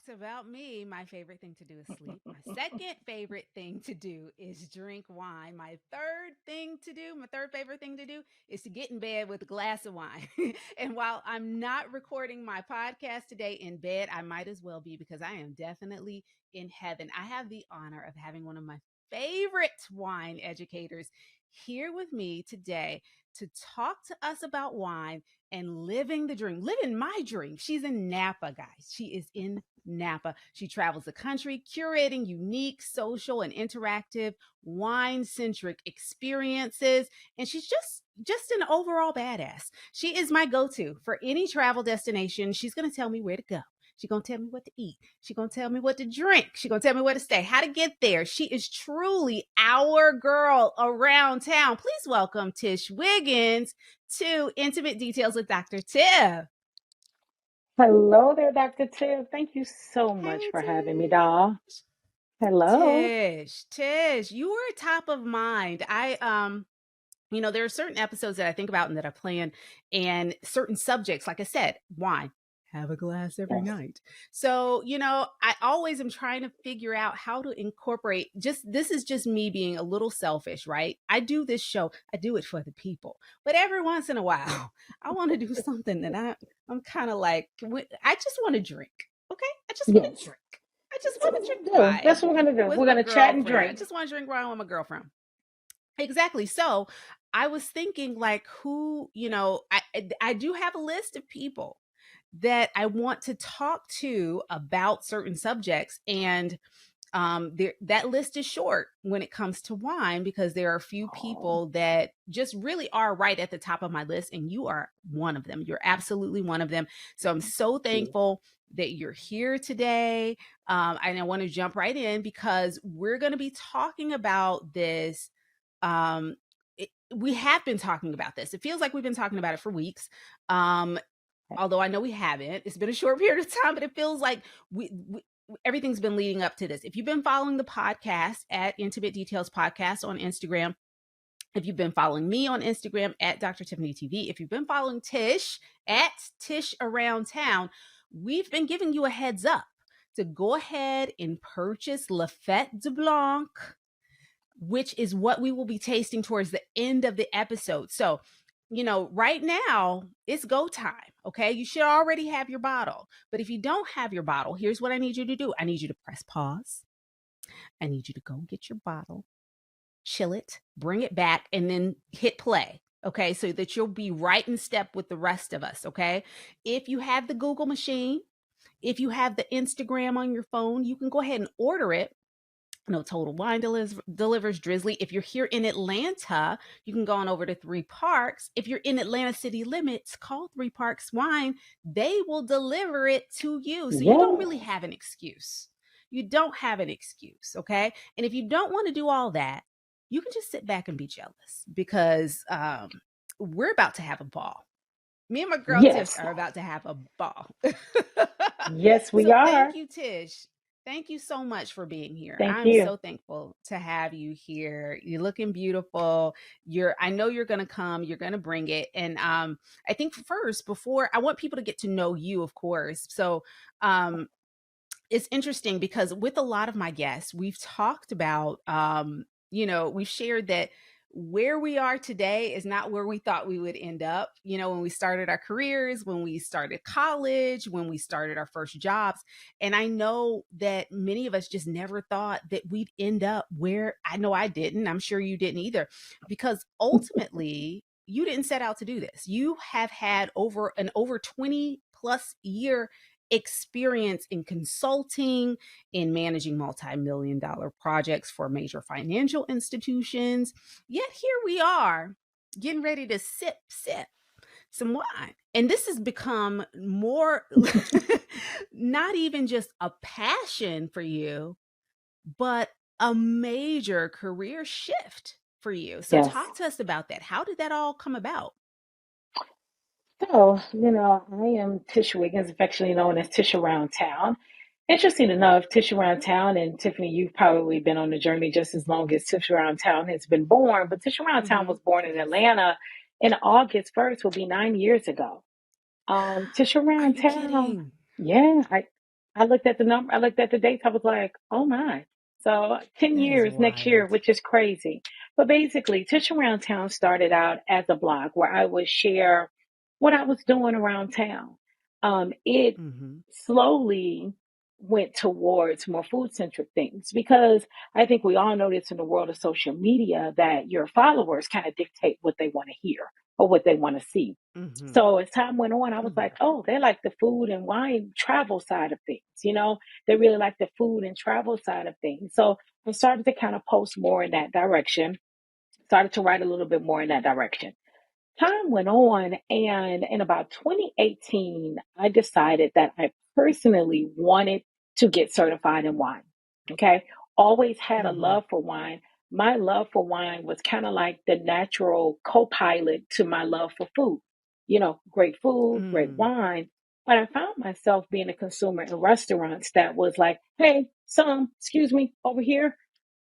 about me, my favorite thing to do is sleep. My second favorite thing to do is drink wine. My third favorite thing to do is to get in bed with a glass of wine. And while I'm not recording my podcast today in bed, I might as well be because I am definitely in heaven. I have the honor of having one of my favorite wine educators here with me today to talk to us about wine and living the dream, living my dream. She's in Napa, guys. She is in Napa. She travels the country curating unique, social, and interactive wine-centric experiences, and she's just an overall badass. She is my go-to for any travel destination. She's going to tell me where to go. She's going to tell me what to eat. She's going to tell me what to drink. She's going to tell me where to stay, how to get there. She is truly our girl around town. Please welcome Tish Wiggins to Intimate Details with Dr. Tiff. Hello there, Dr. Tiff. Thank you so much Hey, for having me, doll. Tish. Hello. Tish, you were top of mind. There are certain episodes that I think about and that I plan, and certain subjects, like I said, wine. Have a glass every Yes. night. So, I always am trying to figure out how to incorporate this is just me being a little selfish, right? I do this show, I do it for the people. But every once in a while, I want to do something that I'm kind of like, I just want to drink. Okay? I just want to Yes. drink. I just That's want what to we're drink gonna do. wine That's what we're gonna do. with We're my gonna chat and girlfriend. I drink. just want to drink wine with my girlfriend. Exactly. So I was thinking, like, I do have a list of people that I want to talk to about certain subjects, and that list is short when it comes to wine because there are a few Oh, people that just really are right at the top of my list, and you are one of them. You're absolutely one of them. So I'm so thank you. thankful that you're here today. And I want to jump right in because we're going to be talking about this. um we have been talking about this. It feels like we've been talking about it for weeks. um Although I know we haven't. It's been a short period of time, but it feels like we everything's been leading up to this. If you've been following the podcast at Intimate Details Podcast on Instagram, if you've been following me on Instagram at Dr. Tiffany TV, if you've been following Tish at Tish Around Town, we've been giving you a heads up to go ahead and purchase Fete du Blanc, which is what we will be tasting towards the end of the episode. So, right now it's go time. Okay. You should already have your bottle. But if you don't have your bottle, here's what I need you to do. I need you to press pause. I need you to go and get your bottle, chill it, bring it back, and then hit play. Okay. So that you'll be right in step with the rest of us. Okay. If you have the Google machine, if you have the Instagram on your phone, you can go ahead and order it. No, Total Wine delivers Drizzly. If you're here in Atlanta, you can go on over to Three Parks. If you're in Atlanta city limits, call Three Parks Wine. They will deliver it to you. So you don't really Yes. have an excuse. You don't have an excuse, okay? And if you don't want to do all that, you can just sit back and be jealous because we're about to have a ball. Me and my girl Tish Yes. are about to have a ball. Yes, we So thank are. you, Tish. Thank you so much for being here. Thank I'm you. so thankful to have you here. You're looking beautiful. I know you're gonna come, you're gonna bring it. And I think first, before I want people to get to know you, of course. So um it's interesting because with a lot of my guests, we've talked about, we've shared that where we are today is not where we thought we would end up. When we started our careers, when we started college, when we started our first jobs. And I know that many of us just never thought that we'd end up where I know I didn't. I'm sure you didn't either, because ultimately, you didn't set out to do this. You have had over 20 plus year experience in consulting, in managing multi-million dollar projects for major financial institutions. Yet here we are getting ready to sip some wine. And this has become more not even just a passion for you, but a major career shift for you. So Yes. talk to us about that. How did that all come about? So, I am Tish Wiggins, affectionately known as Tish Around Town. Interesting enough, Tish Around Town, and Tiffany, you've probably been on the journey just as long as Tish Around Town has been born. But Tish Around Town Mm-hmm. was born in Yes. Atlanta in August 1st, will be 9 years ago. Tish Are Around you Town, kidding? yeah, I looked at the number, I looked at the dates, I was like, oh my. So 10 That is years next year, wild. which is crazy. But basically, Tish Around Town started out as a blog where I would share what I was doing around town. It Mhm. slowly went towards more food centric things because I think we all know this in the world of social media that your followers kind of dictate what they want to hear or what they want to see. Mhm. So as time went on, I was like, Mhm. oh, they like the food and wine travel side of things. They really like the food and travel side of things. So I started to kind of post more in that direction, started to write a little bit more in that direction. Time went on, and in about 2018, I decided that I personally wanted to get certified in wine. Okay. Always had a Mhm. love for wine. My love for wine was kind of like the natural co pilot to my love for food. Great food, great Mm. wine. But I found myself being a consumer in restaurants that was like, hey, excuse me, over here,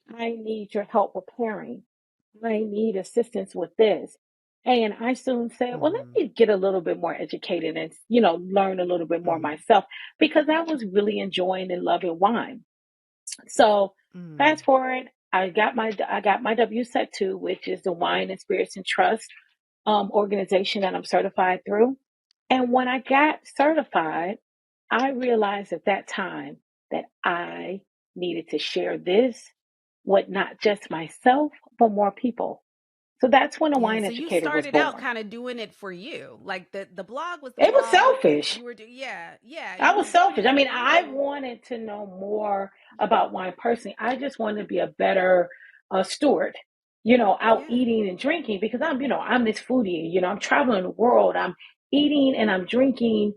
I need your help preparing. I need assistance with this. And I soon said, well, let Mhm. me get a little bit more educated and, learn a little bit more Mhm. myself because I was really enjoying and loving wine. So fast Mm. forward, I got my W set two, which is the Wine and Spirits and Trust organization that I'm certified through. And when I got certified, I realized at that time that I needed to share this with not just myself, but more people. So that's when the Yeah, wine so you educator was started out born. kind of doing it for you. Like the blog was the It was blog. selfish. You were yeah, yeah, I you were was doing selfish. it I for mean, I you. wanted to know more about wine personally. I just wanted to be a better steward, out Yeah. eating and drinking because I'm this foodie. I'm traveling the world. I'm eating and I'm drinking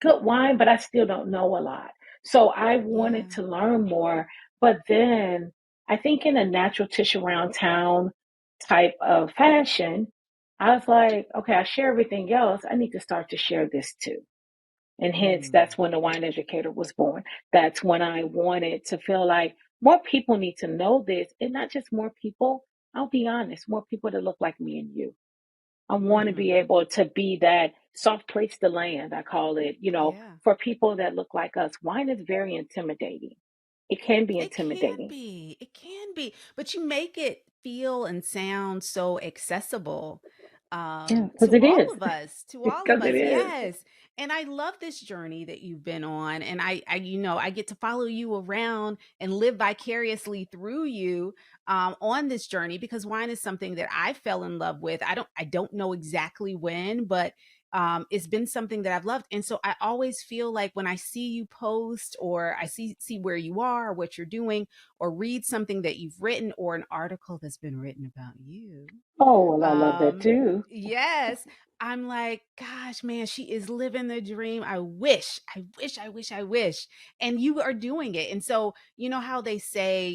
good wine, but I still don't know a lot. So I wanted Yeah. to learn more. But then I think in a natural tissue around town type of fashion, I was like, okay, I share everything else. I need to start to share this too. And hence, Mm. that's when the wine educator was born. That's when I wanted to feel like more people need to know this, and not just more people. I'll be honest, more people that look like me and you. I want to be Mhm. able to be that soft place to land, I call it, Yeah. for people that look like us. Wine is very intimidating. It can be It can intimidating. be. It can be. But you make it feel and sound so accessible Yeah, because to it all is. of us, to all of Because it us. is. Yes. And I love this journey that you've been on. And I get to follow you around and live vicariously through you on this journey because wine is something that I fell in love with. I don't know exactly when, but it's been something that I've loved. And so I always feel like when I see you post or I see where you are, or what you're doing, or read something that you've written or an article that's been written about you, Oh, well, I love that um, too. yes, I'm like, gosh, man, she is living the dream. I wish. And you are doing it. And so, you know how they say,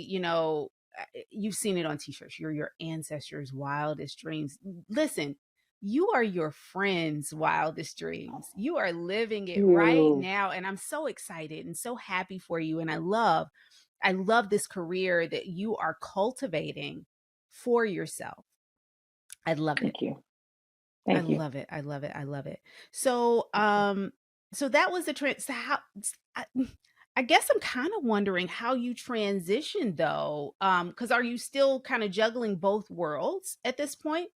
you've seen it on t-shirts, you're your ancestors' wildest dreams. Listen, you are your friends' wildest dreams. You are living it right You. now. And I'm so excited and so happy for you. And I love this career that you are cultivating for yourself. I love it. Thank you. I Thank you. love it. I love it. I love it. So, so that was the trend. So how? I, I guess I'm kind of wondering how you transitioned though. Because are you still kind of juggling both worlds at this point?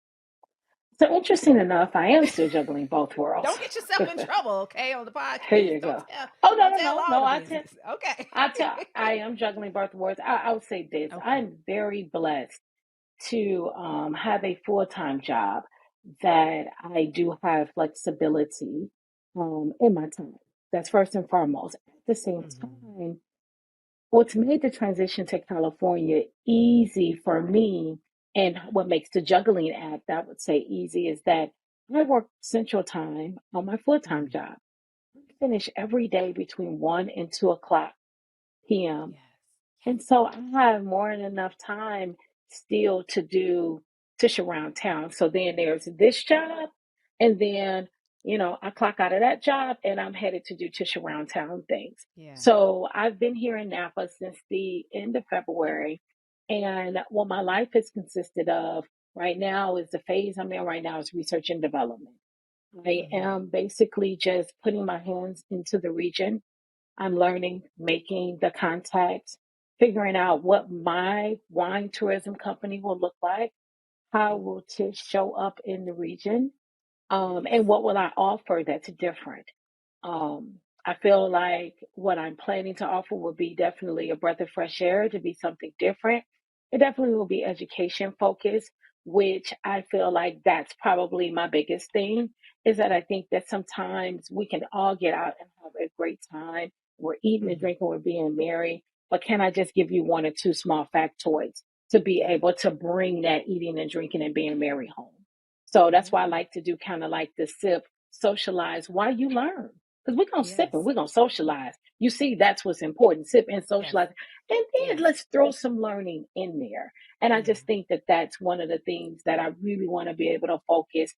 So interesting enough, I am still juggling both worlds. Don't get yourself in trouble, okay? On the Here podcast, you don't go. tell, Oh no, don't no, tell no, all no. the I tell, business, okay? I am juggling both worlds. I would say this: Okay. I'm very blessed to have a full time job that I do have flexibility in my time. That's first and foremost. At the same Hmm. time, what's made the transition to California easy for me and what makes the juggling act, I would say, easy is that I work central time on my full time Hmm. job. I finish every day between 1 and 2 o'clock p.m. Yes. Yes. And so I have more than enough time still to do Tish around town. So then there's this job, and then, I clock out of that job and I'm headed to do Tish around town things. Yeah. So I've been here in Napa since the end of February. And what my life has consisted of right now is the phase I'm in right now is research and development. I Hmm. am basically just putting my hands into the region I'm learning, making the contacts, figuring out what my wine tourism company will look like. How Mm. will Tish show up in the region? And Yes. what will I offer that's different? I feel like what I'm planning to offer will be definitely a breath of fresh air, to be something different. It definitely will be education focused, which I feel like that's probably my biggest thing, is that I think that sometimes we can all get out and have a great time. We're eating and Hmm. drinking, we're being merry, but can I just give you one or two small factoids to be Yeah. able to bring that eating and drinking and being merry home? So that's why I Yeah. like to do kind of like the sip, socialize while you learn. Because we're going to sip and Yes. we're going to socialize. You see, that's what's important, sip and Yes. socialize. And then Yes. let's throw some learning in there. And I Yeah. just think that that's one of the things that I really want to be able to focus.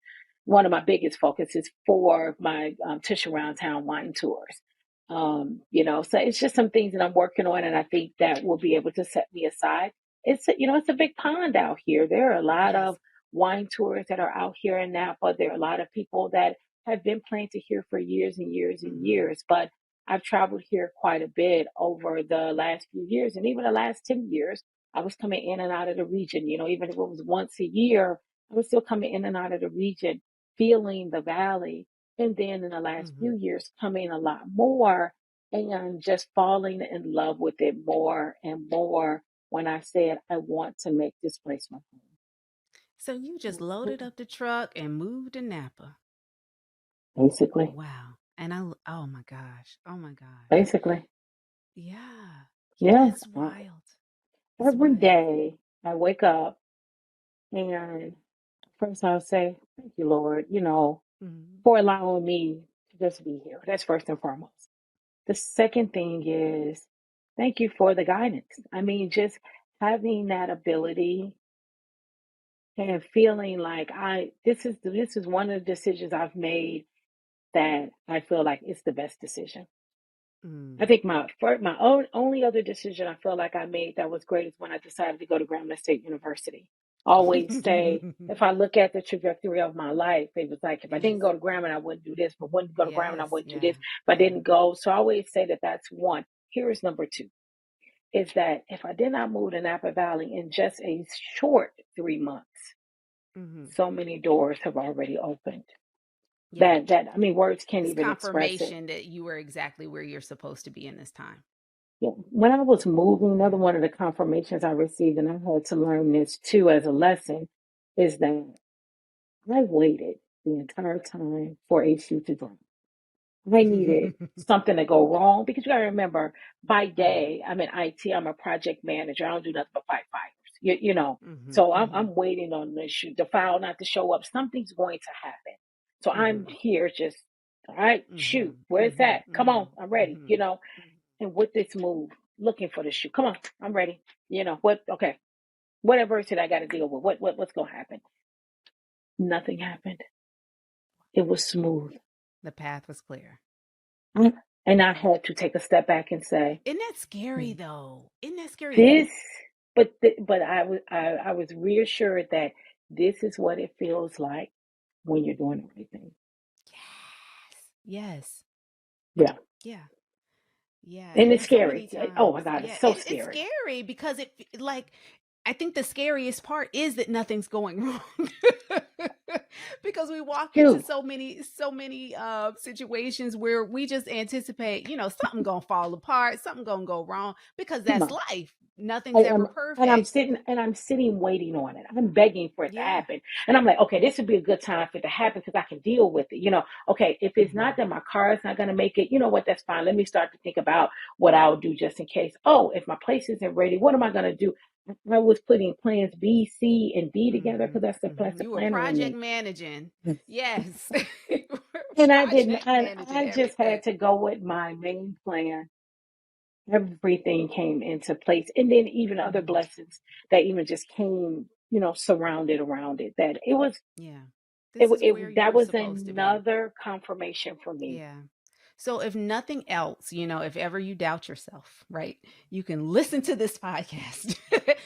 One of my biggest focuses for my Tish Around Town wine tours. So it's just some things that I'm working on, and I think that will be able to set me aside. It's a big pond out here. There are a lot Yes. of wine tours that are out here in Napa. There are a lot of people that have been planted here for years and years and Hmm. years. But I've traveled here quite a bit over the last few years, and even the last 10 years. I was coming in and out of the region. Even if it was once a year, I was still coming in and out of the region, feeling the valley. And then in the last Hmm. few years, coming a lot more and just falling in love with it more and more when I said, I want to make this place my So you just loaded home. up the truck and moved to Napa. Basically, Wow. And oh my gosh. Oh my gosh. basically, Yeah. yeah. It's wild. It's Every wild. day I wake up and first I'll say, thank you, Lord, Hmm. for allowing me to just be here. That's first and foremost. The second thing is, thank you for the guidance. I mean, just having that ability and feeling like this is one of the decisions I've made that I feel like it's the best decision. I Mm. think my own only other decision I feel like I made that was great is when I decided to go to Grambling State University. I always say, if I look at the trajectory of my life, it was like if I Yes. didn't go to Grambling, I wouldn't do this. If I wouldn't go to Grambling, I Yes. wouldn't do Yeah. this. If I Yeah. didn't go, so I always say that that's one. Here is number two: is that if I did not move to Napa Valley in just a short 3 months, Hmm. so many doors have already opened. Yeah. That I mean, words can't It's even express it. confirmation that you were exactly where you're supposed to be in this time. Yeah. When I was moving, another Yeah. one of the confirmations I received, and I had to learn this too as a lesson, is that I waited the entire time for a shoe to drop. I needed something to go wrong because you got to remember, by Yeah. day, I'm in IT, I'm a project manager. I don't do nothing but fight fires, you know. Hmm. So Hmm. I'm waiting on the file not to show up. Something's going to happen. So I'm Hmm. here just, all right, shoot, Hmm. where's Hmm. that? Come on, Hmm. I'm ready, Hmm. and with this move, looking for the shoe. Come on, I'm ready. What? Okay, what adversity I got to deal with? What's gonna happen? Nothing happened. It was smooth. The path was clear. I, and I had to take a step back and say, Isn't that scary "Hmm, though? Isn't that scary? this. But I was reassured that this is what it feels like when you're doing everything. Yes. Yes. Yeah, Yeah. Yeah. and it's And so many scary. Oh my times. God, Yeah. it's so It's scary. scary because like, I think the scariest part is that nothing's going wrong. Because we walk into Shoot, so many situations where we just anticipate, something gonna fall apart, something gonna go wrong because come that's on. life. I Nothing's ever am, and I'm perfect. sitting and I'm sitting waiting on it. I'm begging for it to Yeah. happen, and I'm like, okay, this would be a good time for it to happen because I can deal with it. Okay, if it's not Hmm. that my car is not going to make it, you know what? That's fine. Let me start to think about what I'll do just in case. Oh, if my place isn't ready, what am I going to do? I was putting plans B, C, and D together Hmm. because that's Hmm. the You were planner in project me. managing. Yes. You were And I didn't, project and managing I just had everything. to go with my main plan. Everything came into place, and then even other Hmm. blessings that even just came, surrounded around it. That it was, Yeah. it, This is where that you're was supposed to be. another confirmation for me. Yeah. So if nothing else, if ever you doubt yourself, right? You can listen to this podcast.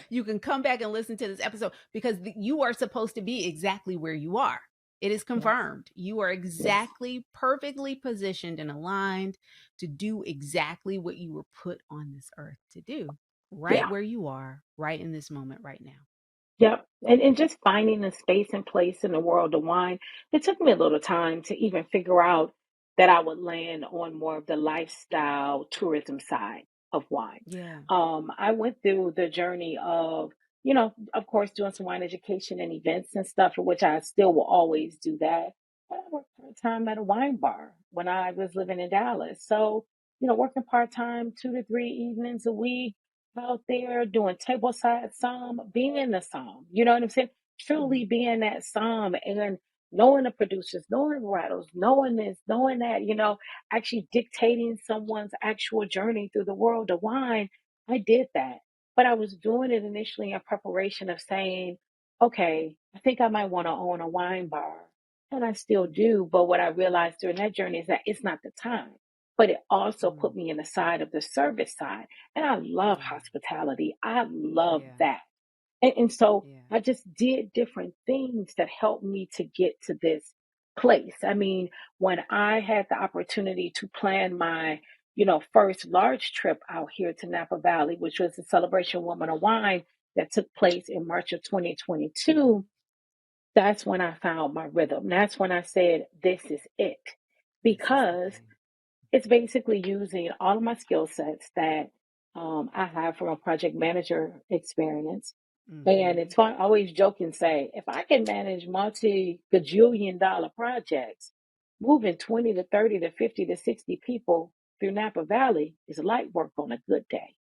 You can come back and listen to this episode because you are supposed to be exactly where you are. It is Yes. confirmed. You are Yes. exactly perfectly positioned and aligned to do exactly what you were put on this earth to do, right Yeah. where you are, right in this moment, right now. Yep. And just finding a space and place in the world of wine, it took me a little time to even figure out that I would land on more of the lifestyle tourism side of wine. Yeah. I went through the journey of, of course, doing some wine education and events and stuff, for which I still will always do that. But I worked part time at a wine bar when I was living in Dallas. So, working part time 2 to 3 evenings a week out there doing tableside som, being in the som. You know what I'm saying? Hmm. Truly being that som and knowing the producers, knowing the varietals, knowing this, knowing that, actually dictating someone's actual journey through the world of wine. I did that. But I was doing it initially in preparation of saying, okay, I think I might want to own a wine bar. And I still do. But what I realized during that journey is that it's not the time. But it also put Mm. me in the side of the service side. And I love Yeah. hospitality. I love Yeah. that. And so Yeah. I just did different things that helped me to get to this place. I mean, when I had the opportunity to plan my, first large trip out here to Napa Valley, which was the Celebration Woman of Wine that took place in March of 2022, that's when I found my rhythm. That's when I said, this is it. This is the Because thing. it's basically using all of my skill sets that I have from a project manager experience. And Hmm. it's fun. I always joke and say, if I can manage multi gajillion dollar projects, moving 20 to 30 to 50 to 60 people through Napa Valley is light work on a good day.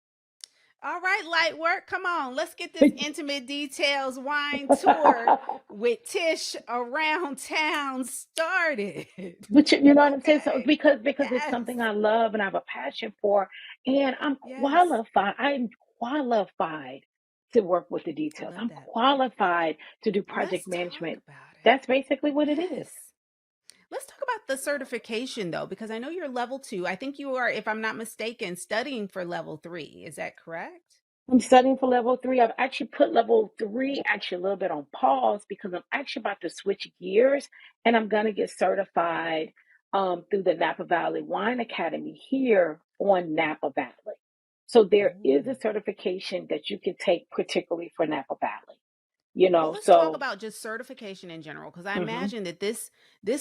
All right, light work. Come on. Let's get this intimate details wine tour with Tish around town started. But you know what I'm saying? So Okay. because it's Yes. something I love and I have a passion for, and I'm Yes. qualified. I'm qualified to work with the I details. love I'm that. qualified to do project Let's talk management. about it. That's basically what it is. Yes. Let's talk about the certification though, because I know you're level two. I think you are, if I'm not mistaken, studying for level three. Is that correct? I'm studying for level three. I've actually put level three actually a little bit on pause because I'm actually about to switch gears and I'm going to get certified through the Napa Valley Wine Academy here on Napa Valley. So there is Ooh. a certification that you can take particularly for Napa Valley, Well, let's talk so about just certification in general because I mhm, imagine that this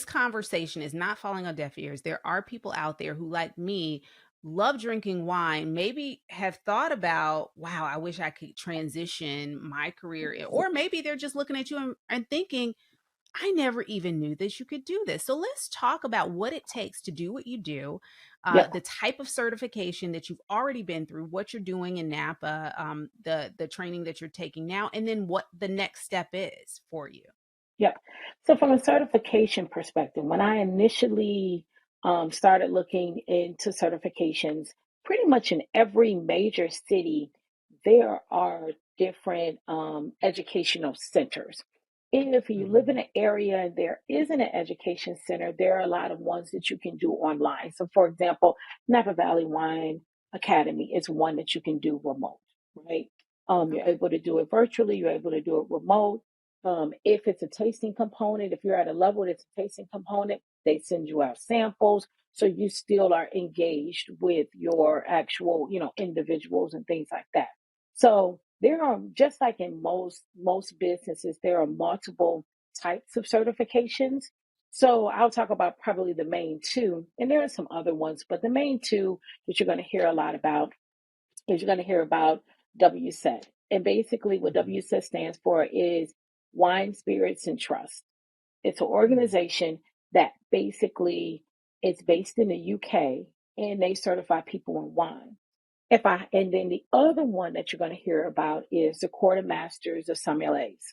conversation is not falling on deaf ears. There are people out there who, like me, love drinking wine, maybe have thought about, wow, I wish I could transition my career, or maybe they're just looking at you and thinking, I never even knew that you could do this. So let's talk about what it takes to do what you do, yep. the type of certification that you've already been through, what you're doing in Napa, the training that you're taking now, and then what the next step is for you. Yeah. So from a certification perspective, when I initially started looking into certifications, pretty much in every major city, there are different educational centers. If you live in Hmm. an area and there isn't an education center, there are a lot of ones that you can do online. So, for example, Napa Valley Wine Academy is one that you can do remote, right? You're Okay. able to do it virtually, you're able to do it remote. If it's a tasting component, if you're at a level that's a tasting component, they send you out samples. So you still are engaged with your actual, individuals and things like that. So there are, just like in most businesses, there are multiple types of certifications. So I'll talk about probably the main two, and there are some other ones, but the main two that you're going to hear a lot about is you're going to hear about WSET. And basically, what Hmm. WSET stands for is Wine, Spirits, and Trust. It's an Hmm. organization that basically is based in the UK and they certify people in wine. And then the other one that you're going to hear about is the Court of Masters of Sommeliers.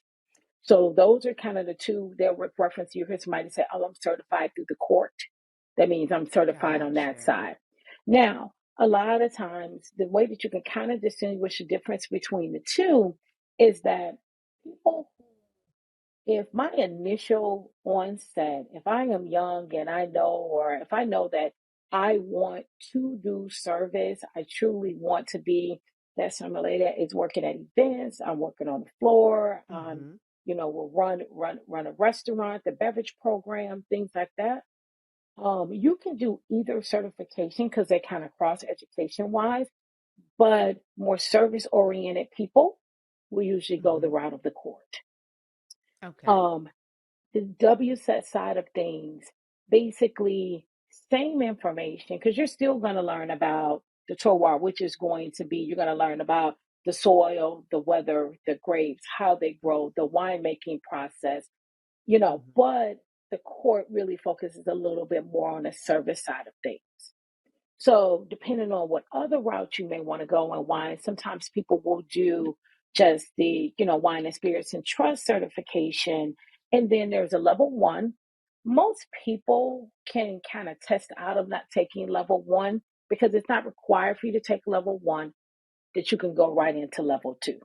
So those are kind of the two. They'll reference, you hear somebody say, "Oh, I'm certified through the court." That means I'm certified on that Gotcha. side. Now, a lot of times, the way that you can kind of distinguish the difference between the two is that people, if my initial onset, if I am young and I know, or if I know that I want to do service, I truly want to be that sommelier that is working at events, I'm working on the floor, Hmm. will run a restaurant, the beverage program, things like that. You can do either certification because they kind of cross education wise, but more service oriented people will usually go the Hmm. route of the court. Okay. Um, the WSET side of things, basically same information because you're still going to learn about the terroir, which is going to be you're going to learn about the soil, the weather, the grapes, how they grow, the winemaking process, Hmm. but the court really focuses a little bit more on the service side of things. So, depending on what other route you may want to go in wine, sometimes people will do just the, wine and spirits and trust certification. And then there's a level one. Most people can kind of test out of not taking level one because it's not required for you to take level one, that you can go right into level two.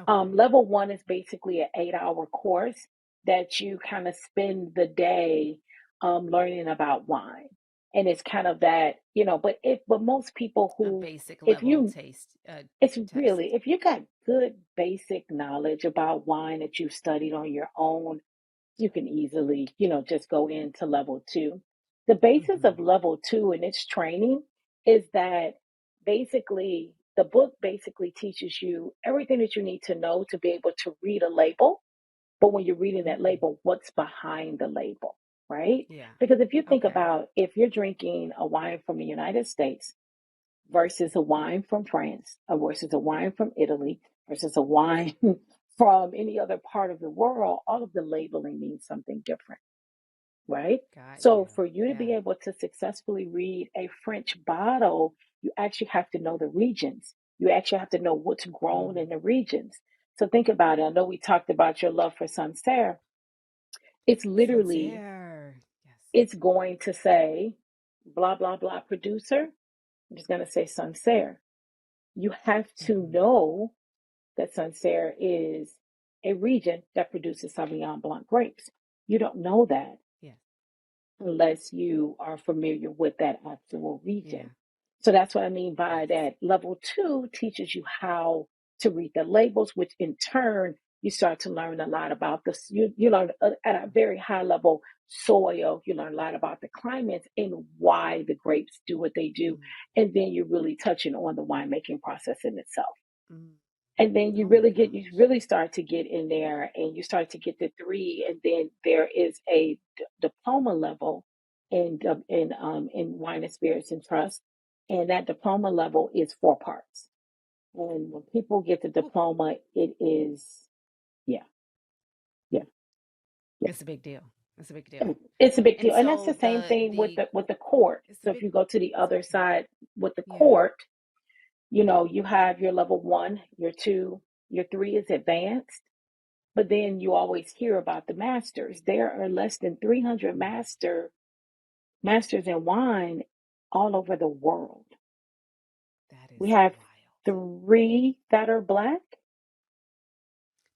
Okay. Level one is basically an 8-hour course that you kind of spend the day learning about wine. And it's kind of that, but most people A who, basic if level you, taste it's test. really, if you got good basic knowledge about wine that you've studied on your own, you can easily, just go into level two. The basis of Hmm. level two in its training is that basically the book basically teaches you everything that you need to know to be able to read a label. But when you're reading that Mm. label, what's behind the label, right? Yeah. Because if you think Okay. about if you're drinking a wine from the United States versus a wine from France, or versus a wine from Italy, versus a wine from any other part of the world, all of the labeling means something different, right? Got So you. for you to Yeah. be able to successfully read a French bottle, you actually have to know the regions. You actually have to know what's grown Mm. in the regions. So think about it. I know we talked about your love for Sancerre. It's literally, Sancerre. Yes. it's going to say blah, blah, blah producer. I'm just going to say Sancerre. You have to Hmm. know that Sancerre is a region that produces Sauvignon Blanc grapes. You don't know that Yes. unless you are familiar with that actual Yeah. region. So that's what I mean by Yes. that. Level two teaches you how to read the labels, which in turn you start to learn a lot about this. You learn at a very high level soil. You learn a lot about the climates and why the grapes do what they do, Mm. and then you're really touching on the winemaking process in itself. Mm. And then Oh my you gosh. really start to get in there and you start to get the three. And then there is a diploma level in wine and spirits and trust. And that diploma level is 4 parts. And when people get the Ooh, diploma, it is, yeah, yeah, yeah. it's a big deal. It's a big deal. It's a big And deal. And that's so the same thing with the the court. it's a So if big you go to the it's other side with the yeah. court, you have your level one, your two, your three is advanced. But then you always hear about the masters. There are less than 300 Mm. masters in wine all over the world. That We is have wild. 3 that are black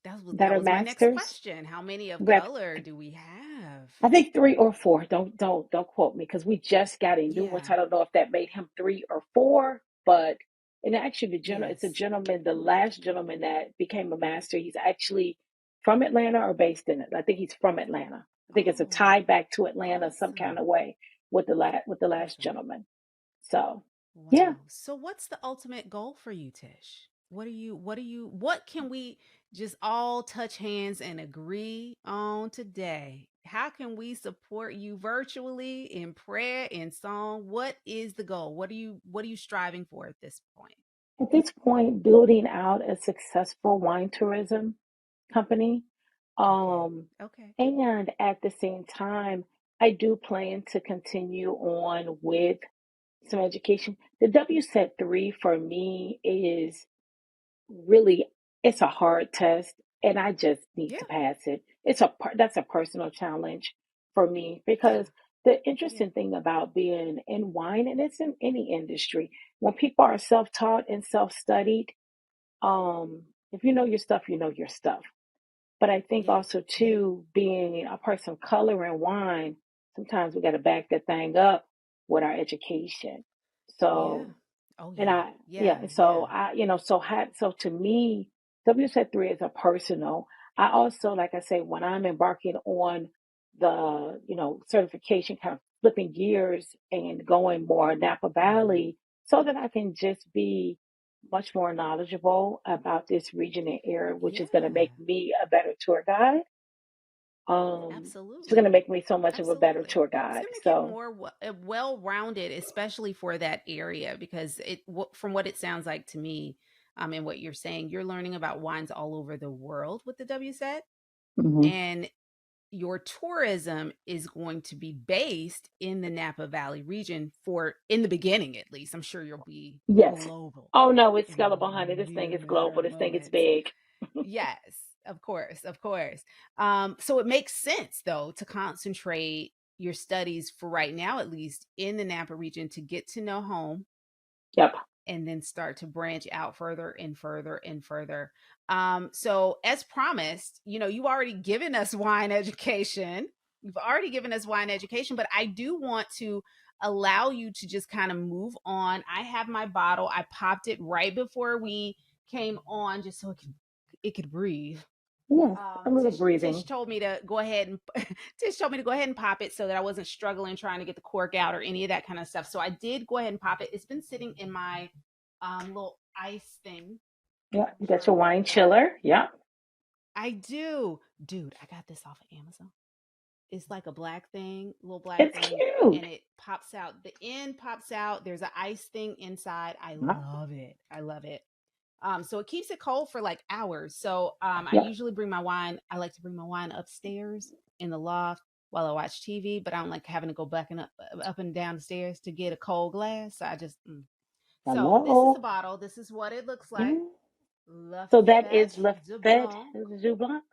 that That are was my next masters. question. How many of We have, color do we have? I think 3 or 4. Don't quote me because we just got a new one. Yeah. So I don't know if that made him 3 or 4, but and actually it's a Yes. gentleman, the last gentleman that became a master. He's actually from Atlanta or based in it. I think he's from Atlanta. I think it's a Oh, tie back to Atlanta some kind awesome. of way with the last Awesome. gentleman. So yeah, Wow. So what's the ultimate goal for you, Tish? What can we just all touch hands and agree on today? How can we support you virtually in prayer and song? What is the goal? What are you striving for at this point? at this point, building out a successful wine tourism company. Okay. Um, Okay. and at the same time, I do plan to continue on with some education. The WSET 3 for me is really, it's a hard test and I just need Yeah. to pass it. That's a personal challenge for me Yeah. because the Yeah. interesting thing about being in wine, and it's in any industry, when people are self-taught and self-studied, if you know your stuff, you know your stuff. But I think Yeah. also Yeah. too, being a person of color in wine, sometimes we got to back that thing up with our education. Yeah. So, Oh and yeah. I, yeah, Yeah. and Yeah. so I, so to me, WSET 3 is a personal. I also, like I say, when I'm embarking on the, certification, kind of flipping gears and going more Napa Mhm. Valley so that I can just be much more knowledgeable about this region and area, which is going to make Yeah, me a better tour guide. It's going to absolutely. make me so much of a better Absolutely. tour It's guide. going to make you So, more well-rounded, especially for that area, because from what it sounds like to me, and what you're saying, you're learning about wines all over the world with the WSET, mhm. and your tourism is going to be based in the Napa Valley region for in the beginning at least. I'm sure you'll be Yes. global Oh no, it's in scalable, honey. a This thing mere is matter global. of This thing is moments. big. Yes, of course, of course. So it makes sense though to concentrate your studies for right now, at least in the Napa region, to get to know home Yep. and then start to branch out further and further and further. So as promised, you've already given us wine education. You've already given us wine education, but I do want to allow you to just kind of move on. I have my bottle. I popped it right before we came on just so it could breathe. Yes. A little Tish breathing. told me to go ahead and Tish told me to go ahead and pop it so that I wasn't struggling trying to get the cork out or any of that kind of stuff. So I did go ahead and pop it. It's been sitting in my little ice thing. Yeah. I'm You got trying your to pull wine it out. chiller. Yeah. I do, dude. I got this off of Amazon. It's like a black thing, little black It's thing, and cute. it pops out. The end pops out. There's an ice thing inside. I Huh? love it. I love it. So it keeps it cold for like hours. So I Yeah. usually bring my wine. I like to bring my wine upstairs in the loft while I watch TV, but I don't like having to go back and up and down the stairs to get a cold glass. So I just So this is the Hello. bottle. This is what it looks like. Mm. La So that is Fete Le du Fete Blanc. du Blanc.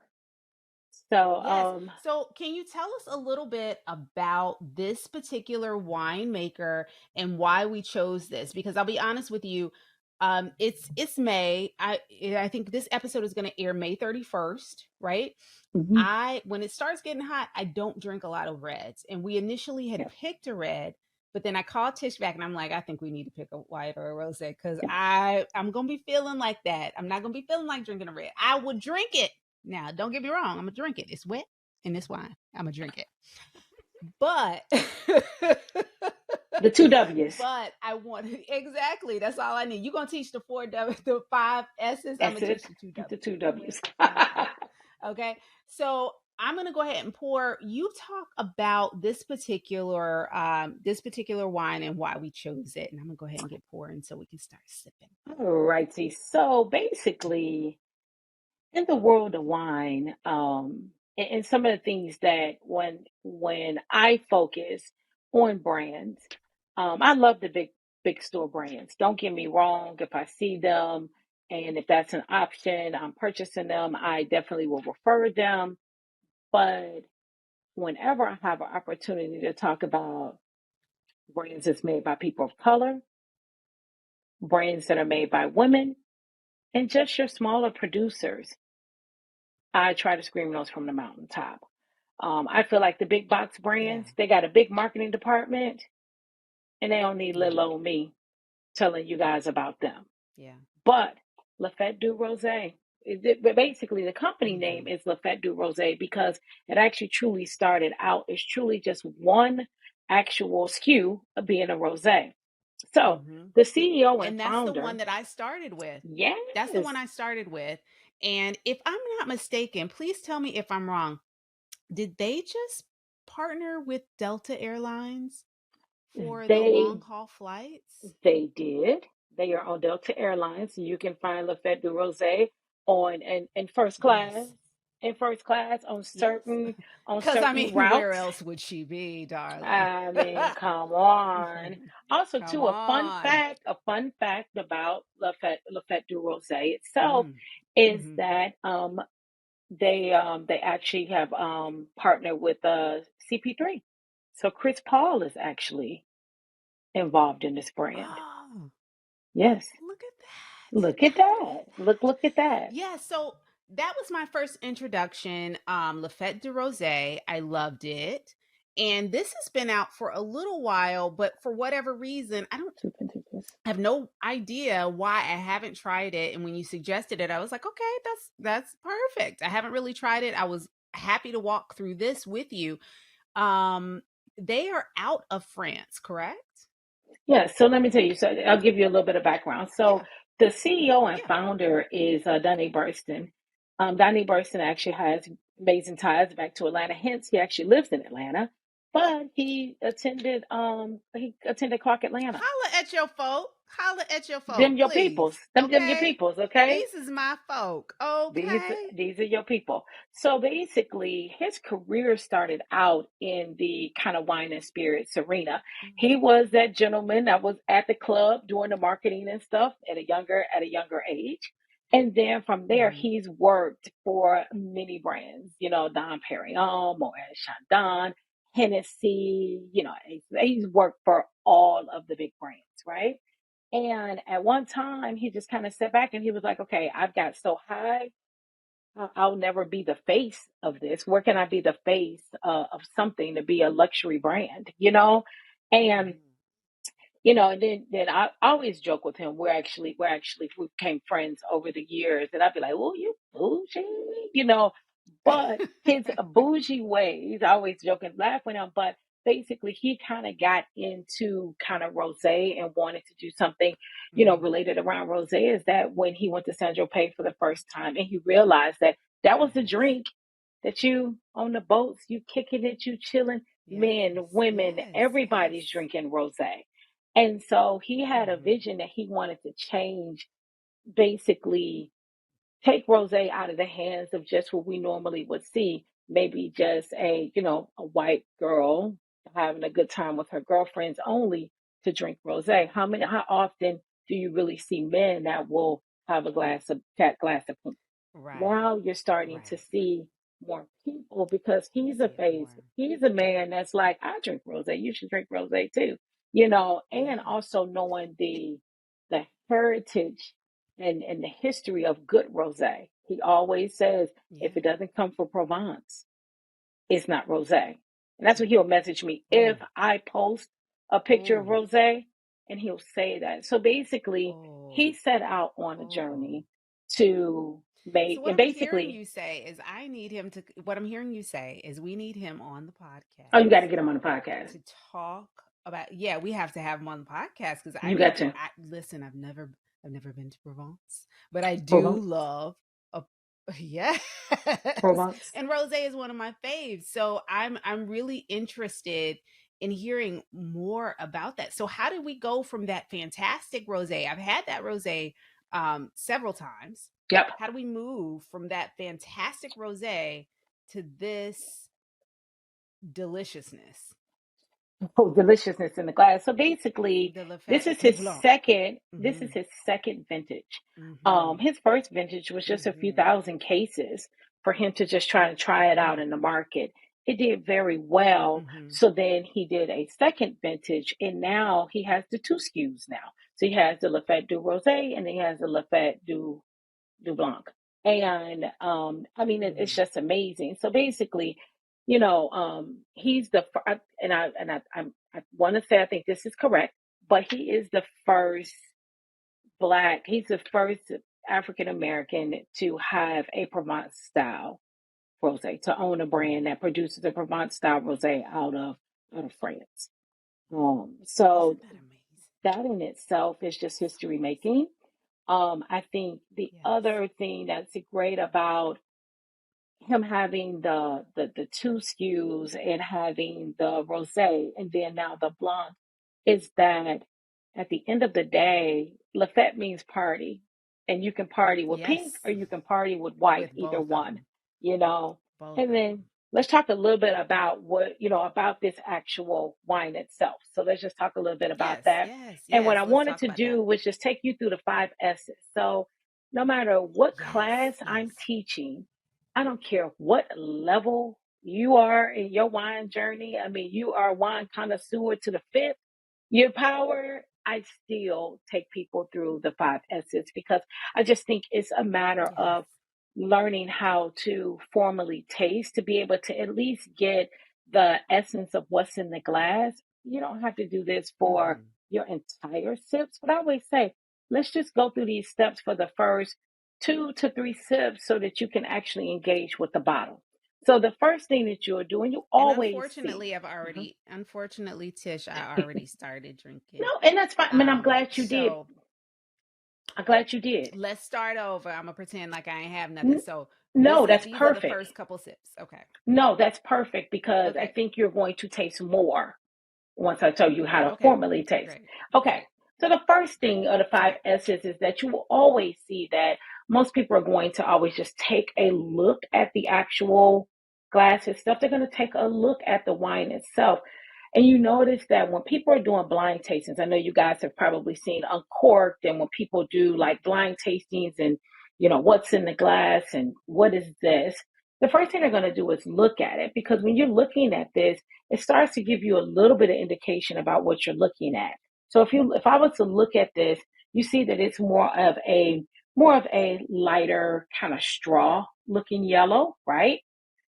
So, Yes. So, can you tell us a little bit about this particular winemaker and why we chose this? Because I'll be honest with you, it's May. I think this episode is going to air May 31st, right? mhm. I When it starts getting hot, I don't drink a lot of reds, and we initially had Yeah. picked a red, but then I called Tish back and I'm like, I think we need to pick a white or a rosé because Yeah. I'm gonna be feeling like that. I'm not gonna be feeling like drinking a red. I would drink it now. Don't get me wrong. I'm gonna drink it. It's wet and it's wine. I'm gonna drink it, but The two W's. but I want exactly. That's all I need. You gonna teach the the five S's. I'm That's gonna it. teach the two The W's. two The wet W's. and the wine. Okay. So I'm gonna go ahead and pour. You talk about this particular wine and why we chose it, and I'm gonna go ahead and get pouring so we can start sipping. All righty. So basically, in the world of wine, and some of the things that when I focus on brands, I love the big store brands. Don't get me wrong. If I see them and if that's an option, I'm purchasing them. I definitely will refer them. But whenever I have an opportunity to talk about brands that's made by people of color, brands that are made by women, and just your smaller producers, I try to scream those from the mountaintop. I feel like the big box Yeah. brands, they got a big marketing department and they don't need Yeah. little old me telling you guys about them. Yeah. But Lafette du Rosé, but basically the company name Mm-hmm. is Lafette du Rosé because it actually truly started out as truly just one actual SKU of being a rosé. So Mm-hmm. the CEO and And that's the founder, one that I started with. That's the one yes, I started with. And if I'm not mistaken, please tell me if I'm wrong. Did they just partner with Delta Airlines for the long they haul flights? They did. They are on Delta Airlines. You can find Lafette du Rosé on in first class, Yes. on Yes. Because I certain mean, where routes. else would she be, darling? I mean, come on. Also, Come too, on. a fun fact about Lafette du Rosé itself Mm. is Hmm. that they actually have partnered with CP3. So Chris Paul is actually involved in this brand. Oh, Yes. look at that. Look at that. Look at that. Yeah, so that was my first introduction. Lafette de Rosé. I loved it. And this has been out for a little while, but for whatever reason, I don't Two vintages. have no idea why I haven't tried it. And when you suggested it, I was like, okay, that's perfect. I haven't really tried it. I was happy to walk through this with you. Um, they are out of France, correct? Yeah, so let me tell you. So I'll give you a little bit of background. So Yeah, the CEO and yeah. founder is Donnie Burston. Donnie Burston actually has amazing ties back to Atlanta. Hence, he actually lives in Atlanta, but he attended Clark Atlanta. Holla at your folk. Holla at your Them folk, your peoples. please. Them your Okay. peoples. Okay. These is my folk. These Okay. these are your people. So basically, his career started out in the kind of wine and spirits arena. He Mhm. was that gentleman that was at the club doing the marketing and stuff at a younger age. And then from there, Mhm. he's worked for many brands, Dom Perignon, Moet Chandon, Hennessy. He's worked for all of the big brands, right? And at one time, he just kind of sat back and he was like, okay, I've got so high. I'll never be the face of this. Where can I be the face of something to be a luxury brand, And Mhm. and then I always joke with him. We became friends over the years, and I'd be like, "Oh, you bougie," you know. But his bougie ways, I always joke and laugh with him. But basically, he kind of got into kind of rosé and wanted to do something, Mhm. related around rosé. Is that when he went to San Tropez for the first time, and he realized that that was the Yes. drink that you on the boats, you kicking it, you chilling, men, Yes. women, Yes. everybody's Yes. drinking rosé. And so he had a Mhm. vision that he wanted to change, basically take rosé out of the hands of just what we normally would see, maybe just a white girl having a good time with her girlfriends only to drink rosé. How often do you really see men that will have that glass of pink? Right. Now you're starting to Right. see more people because You he's a see it face. more. He's a man that's like, I drink rosé. You should drink rosé too, and Yeah. also knowing the heritage and the history of good rosé. He always says, if Yeah. it doesn't come from Provence, it's not rosé. And that's what he'll message me if Ooh. I post a picture of Ooh. rosé, and he'll say that. So basically, he Oh. set out on a Oh. journey to So make, what and I'm hearing basically, you say is I need him to what I'm hearing you say is we need him on the oh, you got to podcast get him on the podcast. to talk about, yeah, we have to have him on the podcast because I You need got to to listen, I've never been to Provence, but I do Provence. love a yes. Provence. And rosé is one of my faves. So I'm really interested in hearing more about that. So how did we go from that fantastic rosé? I've had that rosé several times. Yep. How do we move from that fantastic rosé to this deliciousness? Oh, deliciousness in the glass. So basically, The Le this Fete is du his Blanc. second. This is Mhm. his second vintage. Mhm. His first vintage was just a few Mhm. thousand cases for him to just try it out Mm. in the market. It did very well. Mhm. So then he did a second vintage, and now he has the two SKUs now. So he has the Lafette du Rosé, and he has the Lafette du Blanc. And I mean, it's Mhm. just amazing. So basically, he's I want to say I think this is correct, but he is the first black. He's the first African American to have a Provence style rosé, to own a Mm. brand that produces a Provence style rosé out of France. So Isn't that amazing? that in itself is just history Yes. making. I think the Yes. other thing that's great about him having the two SKUs and having the rosé and then now the blanc is that at the end of the day, Lafette means party. And you can party with pink Yes. or you can party with white, With either both of one, them. you know. Both And of then them. let's talk a little bit about about this actual wine itself. So let's just talk a little bit about Yes. that. Yes. And what I Yes. Let's wanted talk to about that. do was just take you through the five S's. So no matter what Yes. class I'm Yes. teaching, I don't care what level you are in your wine journey. I mean, you are a wine connoisseur to the fifth, your power. I still take people through the five S's because I just think it's a matter Yes. of learning how to formally taste to be able to at least get the essence of what's in the glass. You don't have to do this for Mm-hmm. your entire sips, but I always say, let's just go through these steps for the first 2 to 3 sips so that you can actually engage with the bottle. So the first thing that you'll do, and you And always see. Mhm. unfortunately, Tish, I already started No, drinking. and that's fine. I mean, I'm glad you did. So I'm glad you did. let's start over. I'm gonna pretend like I ain't have nothing. N- So No, that's these are the perfect. first couple sips. Okay. No, that's perfect because I Okay. think you're going to taste more once I tell you how to Okay. formally taste. Great. Okay, so the first Great. thing of the five Okay. S's is that you will always see that most people are going to always just take a look at the actual glass itself. They're going to take a look at the wine itself. And you notice that when people are doing blind tastings, I know you guys have probably seen Uncorked, and when people do like blind tastings and, what's in the glass and what is this, the first thing they're going to do is look at it, because when you're looking at this, it starts to give you a little bit of indication about what you're looking at. So if I was to look at this, you see that it's more of a lighter kind of straw looking yellow, right?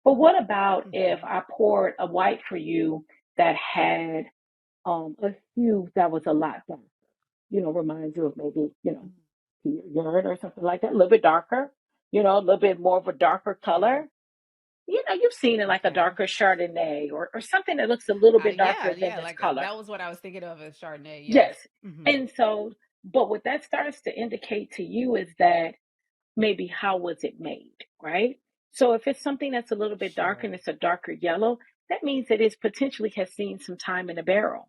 But what about if Mm-hmm. I poured a white for you that had a hue that was a lot darker? Reminds you of maybe, urine or something like that, a little bit darker, a little bit more of a darker Yeah. color. You've seen it like a Okay. darker Chardonnay, or something that looks a little bit Yeah, darker than yeah. this Like color. that was what I was thinking of as Chardonnay. Yes. Yes. Mm-hmm. And so, but what that starts to indicate to you is that maybe how was it made, right? So if it's something that's a little bit darker Sure. and it's a darker yellow, that means that it potentially has seen some time in the barrel.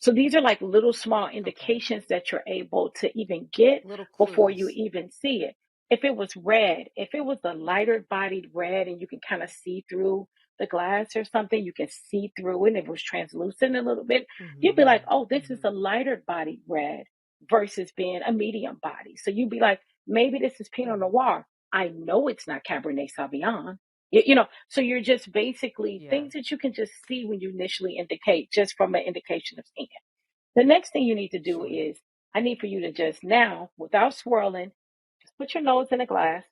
So these are like little small Okay. indications that you're able to even get Little before you clues. even see it. If it was red, if it was a lighter bodied red and you can kind of see through the glass or something, you can see through it and it was translucent a little bit, you'd be Mm-hmm. like, oh, this is Mm-hmm. a lighter bodied red versus being a medium body. So you'd be like, maybe this is Pinot Mm-hmm. Noir. I know it's not Cabernet Sauvignon. So you're just basically Yeah. things that you can just see when you initially indicate, just from an indication of seeing. The next thing you need to do Sure. is, I need for you to just now, without swirling, just put your nose in a glass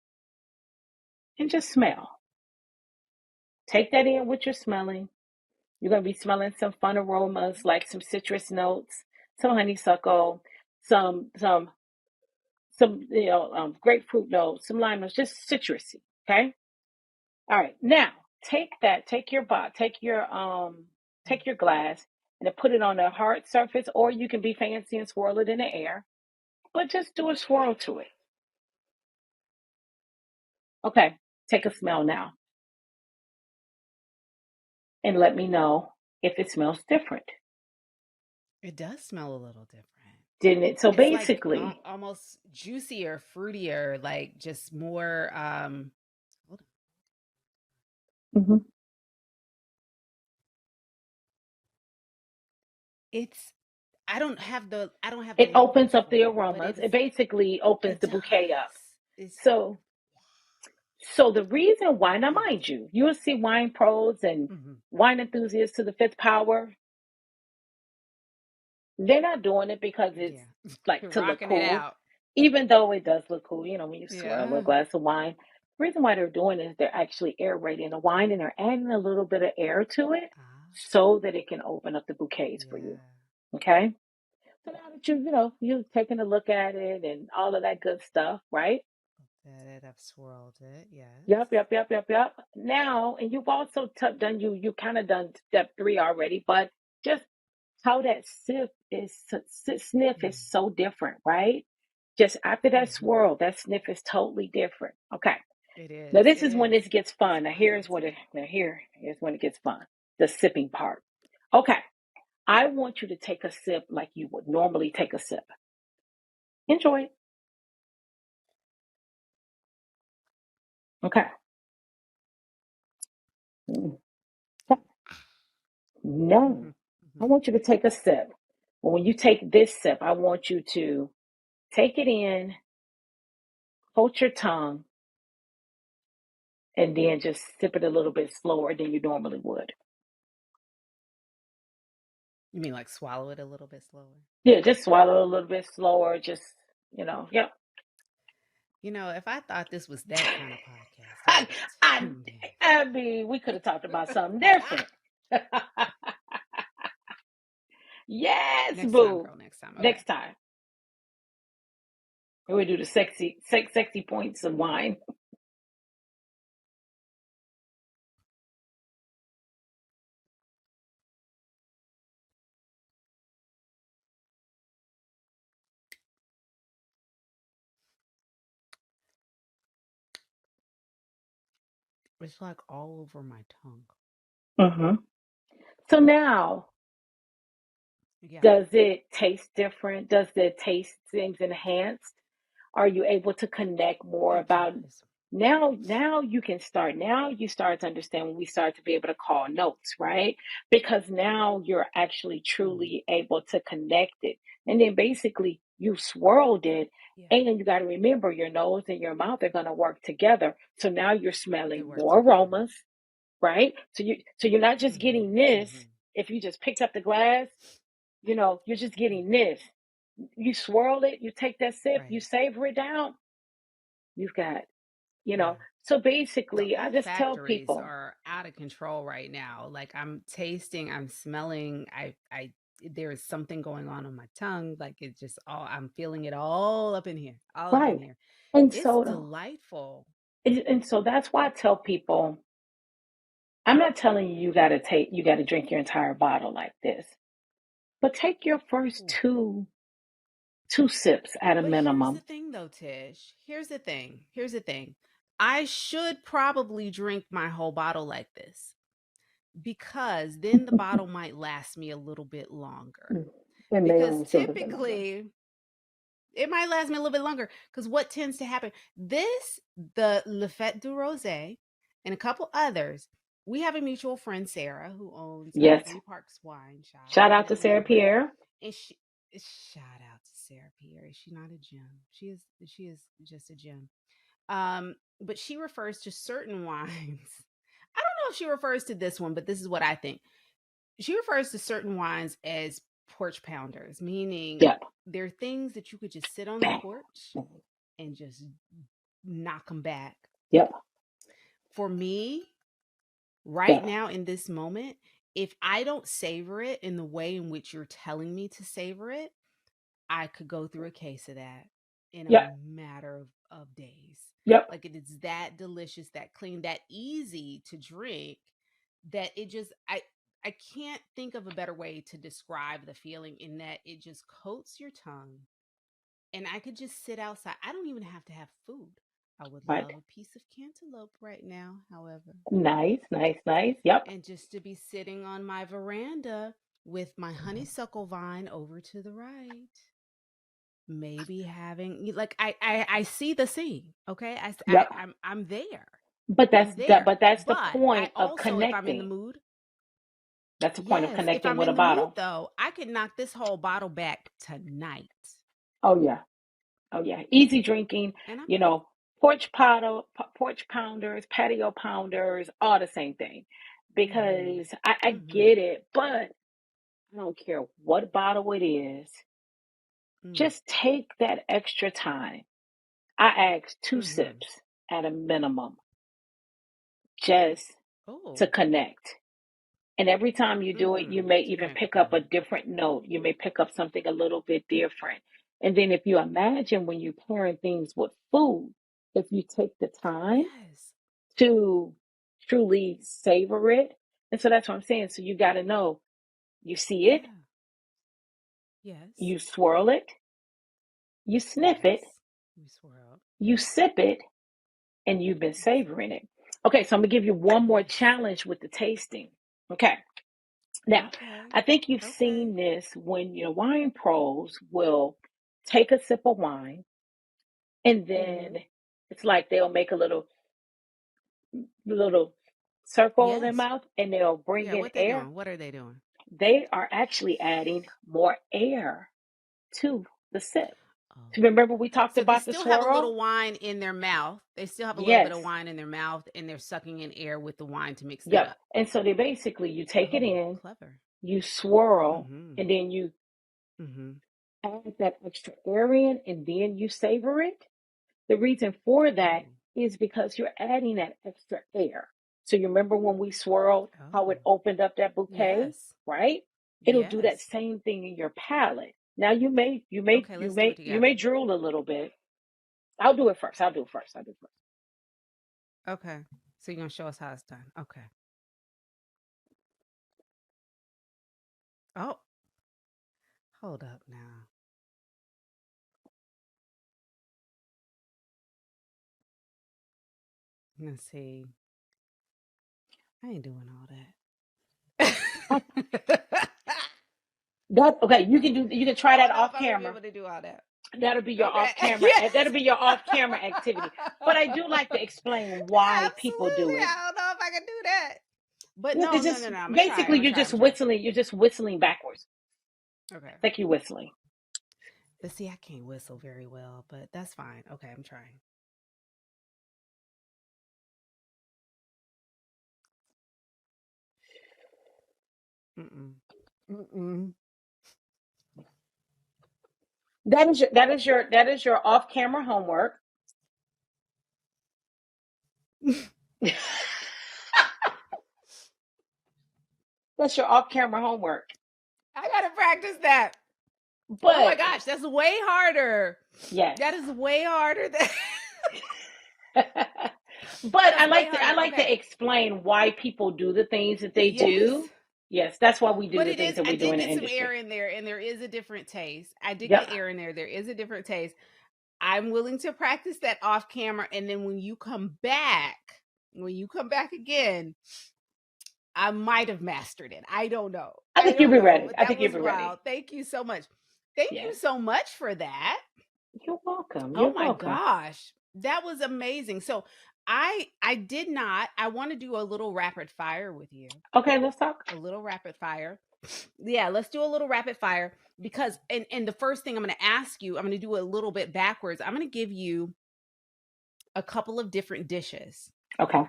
and just smell. Take that in what you're smelling. You're going to be smelling some fun aromas like some citrus notes, some honeysuckle, some grapefruit notes, some lime notes, just citrusy. Okay. All right. Now take that. Take your glass and then put it on a hard surface, or you can be fancy and swirl it in the air. But just do a swirl to it. Okay, take a smell now and let me know if it smells different. It does smell a little different. Didn't it? So It's like basically, almost juicier, fruitier, like just more hold on. mhm, It's I don't have the it opens language up the for it, but aromas. It basically opens it the does. bouquet up. It's So, so the reason why, now it mind you, you'll see wine pros and mhm. wine enthusiasts to the fifth power. They're not doing it because it's Yeah. like to look Rocking it cool, out. even though it does look cool, when you swirl a Yeah. glass of wine. The reason why they're doing it is they're actually aerating the wine and they're adding a little bit of air to it Ah, so that it can open up the bouquets for you. yeah. Okay. So now that you've taken a look at it and all of that good stuff, right? That it, I've swirled it. Yes. Yep, yep, yep, yep, yep. Now, and you've also done you kind of done step 3 already, but just how that sniff is Mm. so different, right? Just after that Mhm. swirl, that sniff is totally different. Okay. It Now is. this It is when is. this gets It's fun. wild. Here's when it gets fun. The sipping part. Okay. I want you to take a sip like you would normally take a sip. Enjoy it. Okay. Mm. No, Mhm. I Mhm. want you to take a sip. But when you take this sip, I want you to take it in, hold your tongue, and then just sip it a little bit slower than you normally would. You mean like swallow it a little bit slower? Yeah, just swallow a little bit slower. Just, yep. If I thought this was that kind of podcast, I I, would have I, tuned in. I mean, we could have talked about something different. Yes, Next time, boo. girl. Next time. Okay. Next time. We do the sexy points of wine. It's like all over my tongue. Hmm. So now, Yeah, does it taste different? Does the taste seems enhanced? Are you able to connect more it about does. now you can start now you start to understand when we start to be able to call notes, right? Because now you're actually Mm, truly able to connect it. And then basically you swirled it, yeah, and you got to remember your nose and your mouth are going to work together. So now you're they smelling work more together. aromas, right? So you're not just Mm-hmm. getting this. Mm-hmm. If you just picked up the glass, you're just getting Mm-hmm. this. You swirl it, you take that sip, you Right. savor it down, you've got, you know. Yeah. So The basically, I just tell olfactories people, are out of control right now. Like I'm tasting, I'm smelling, there is something going on my tongue. Like it's just all I'm feeling it all up in here. All up in right. here. And It's so, delightful. and so that's why I tell people, I'm not telling you you got to drink your entire bottle like this, but take your first Ooh. two sips at a But here's the minimum. thing though, Tish. Here's the thing. Here's the thing. I should probably drink my whole bottle like this because then the bottle might last me a little bit longer. It may Because last you a little bit longer. typically it might last me a little bit longer. Because what tends to happen, the Le Fete du Rose, and a couple others, we have a mutual friend, Sarah, who owns Yes. Three Parks Wine Shop. Shout We out to know Sarah each other. Pierre. And shout out to Sarah Pierre. She's not a gem. She is just a gem. But she refers to certain wines. I don't know if she refers to this one, but this is what I think. She refers to certain wines as porch pounders, meaning Yep. they're things that you could just sit on the Bang. porch and just knock them back. Yep. For me, right Yep. now in this moment, if I don't savor it in the way in which you're telling me to savor it, I could go through a case of that in a Yep. matter of days. Yep. Like it is that delicious, that clean, that easy to drink that it just I can't think of a better way to describe the feeling in that it just coats your tongue and I could just sit outside. I don't even have to have food. I would Right. love a piece of cantaloupe right now, however, Nice. Nice. Nice. Yep. and just to be sitting on my veranda with my honeysuckle vine over to the right, maybe having like I see the scene. Okay, Yep. I'm there. But I'm there. that's the But I point of also, if I'm in the connecting. mood, That's the point of yes, if connecting I'm with a in the mood bottle. though, I could knock this whole bottle back tonight. Oh yeah. Oh yeah. Easy drinking. And I'm You not. know, porch pounders, patio pounders, all the same thing. Mm-hmm. Because I Mm-hmm. get it, but I don't care what bottle it is. Mm. Just take that extra time. I ask two Mm-hmm. sips at a minimum, just to Oh. connect. And every time you do it, you Mm-hmm. may To even connect. pick Okay. up a different note. You may pick up something a little bit different. And then if you imagine when you're pairing things with food, if you take the time Yes. to truly savor it. And so that's what I'm saying. So you got to know, you see it, Yeah. Yes. you swirl it, you sniff it, Yes. We swirl. you sip it, and you've been You sip savoring it. it. Okay, so I'm gonna give you one more Yes. challenge with the tasting. Okay. Now, Okay. I think you've Okay. seen this when wine pros will take a sip of wine, and Mm-hmm. then it's like they'll make a little circle in their Yes. mouth and they'll bring Yeah. in What they air. doing? What are they doing? They are actually adding more air to the sip. Oh. So remember we talked So they about the still have a swirl? little wine in their mouth. They still have a little bit Yes. of wine in their mouth and they're sucking in air with the wine to mix that Yep. up. And so they basically you take it Oh, in, clever. you swirl, Mm-hmm. and then you Mm-hmm. add that extra air in, and then you savor it. The reason for that Oh. is because you're adding that extra air. So you remember when we swirled how it Oh, opened up that bouquet, yes. right? It'll do that Yes. same thing in your palate. Now Okay, let's do it you may together. drool a little bit. I'll do it first. I'll do it first. I'll do it first. Okay. So you're gonna show us how it's done. Okay. Oh, hold up now. Let's see. I ain't doing all that. That okay, you can try I that don't know if off I'm gonna be camera. able to do all that. That'll be your Okay. off camera. Yes. That'll be your off camera activity. But I do like to explain why people do Absolutely. it. I don't know if I can do that. But Yeah, no, it's no, no, just no. I'm gonna try. I'm basically gonna try. I'm gonna try. you're just whistling backwards. Okay. It's like you whistling. But see, I can't whistle very well, but that's fine. Okay, I'm trying. Mm-mm. Mm-mm. That is your off camera homework. That's your off camera homework. I gotta practice that. Oh my But gosh, that's way harder. yes. That is way harder than But that's way I harder. like to Okay. explain why people do the things that they Yes. do. Yes, that's why we do But the it things is, that I we do did in the get some air industry. in there, and there is a different taste. I did Yep. get air in there. There is a different taste. I'm willing to practice that off camera. And then when you come back again, I might have mastered it. I don't know. I I think you'll don't be know. ready. But I that think you'll was be ready. wild. Thank you so much. Thank you Yes. so much for that. You're welcome. Oh You're my welcome. gosh. That was amazing. So I did not, I want to do a little rapid fire with you. Okay, let's talk. A little rapid fire. Yeah, let's do a little rapid fire because and the first thing I'm going to ask you, I'm going to do a little bit backwards. I'm going to give you a couple of different dishes Okay.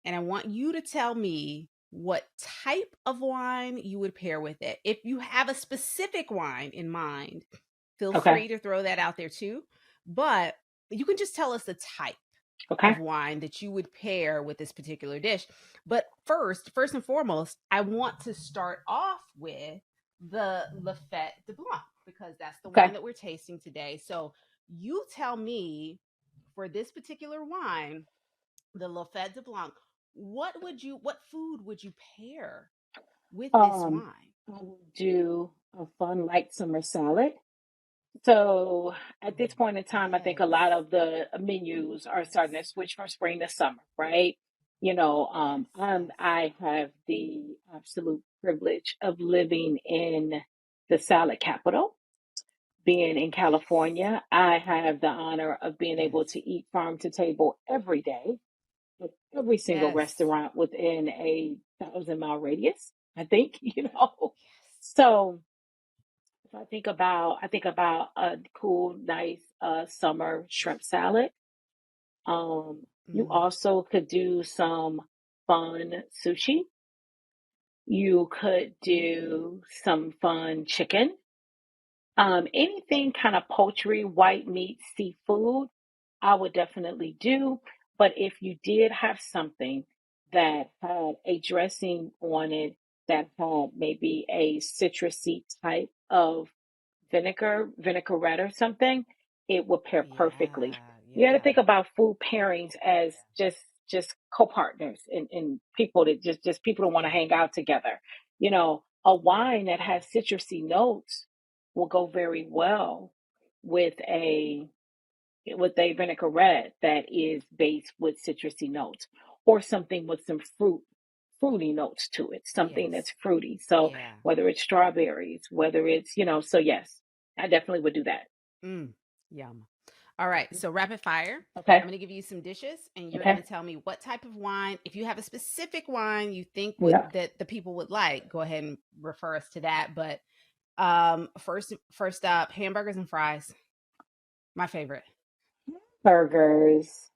and I want you to tell me what type of wine you would pair with it. If you have a specific wine in mind, feel Okay. free to throw that out there too. But you can just tell us the type Okay. of wine that you would pair with this particular dish. But first and foremost, I want to start off with the Fete du Blanc because that's the Okay. wine that we're tasting today. So you tell me for this particular wine, the Le Fete du Blanc, what food would you pair with this Um, wine? I will do a fun light summer salad. So at this point in time, I think a Yes. lot of the menus are starting to switch from spring to summer, right? Yes, yes. I have the absolute privilege of living in the salad capital. Being in Yes. California, I have the honor of being able Yes. to eat farm to table every day at every single Yes. restaurant within a 1,000 mile radius, I think, you know. Yes. So if I think about a cool, nice summer shrimp salad. You Mm. also could do some fun sushi. You could do some fun chicken. Anything kind of poultry, white meat, seafood, I would definitely do. But if you did have something that had a dressing on it that had maybe a citrusy type of vinaigrette or something, it would pair perfectly. Yeah, You got to yeah, think about food pairings as yeah, just co-partners and people that just people that want to yeah. hang out together. A Yeah, wine that yeah. has citrusy notes will go very well with a vinaigrette that is based with citrusy notes or something with some fruity notes to it, something Yes. that's fruity. So Yeah. whether it's strawberries, whether it's, so yes, I definitely would do that. Mm. Yum. All right. So rapid fire. I'm Okay. going to give you some dishes and you're going Okay. to tell me what type of wine. If you have a specific wine you think would Yeah. that the people would like, go ahead and refer us to that. But first up, hamburgers and fries. My favorite. Burgers.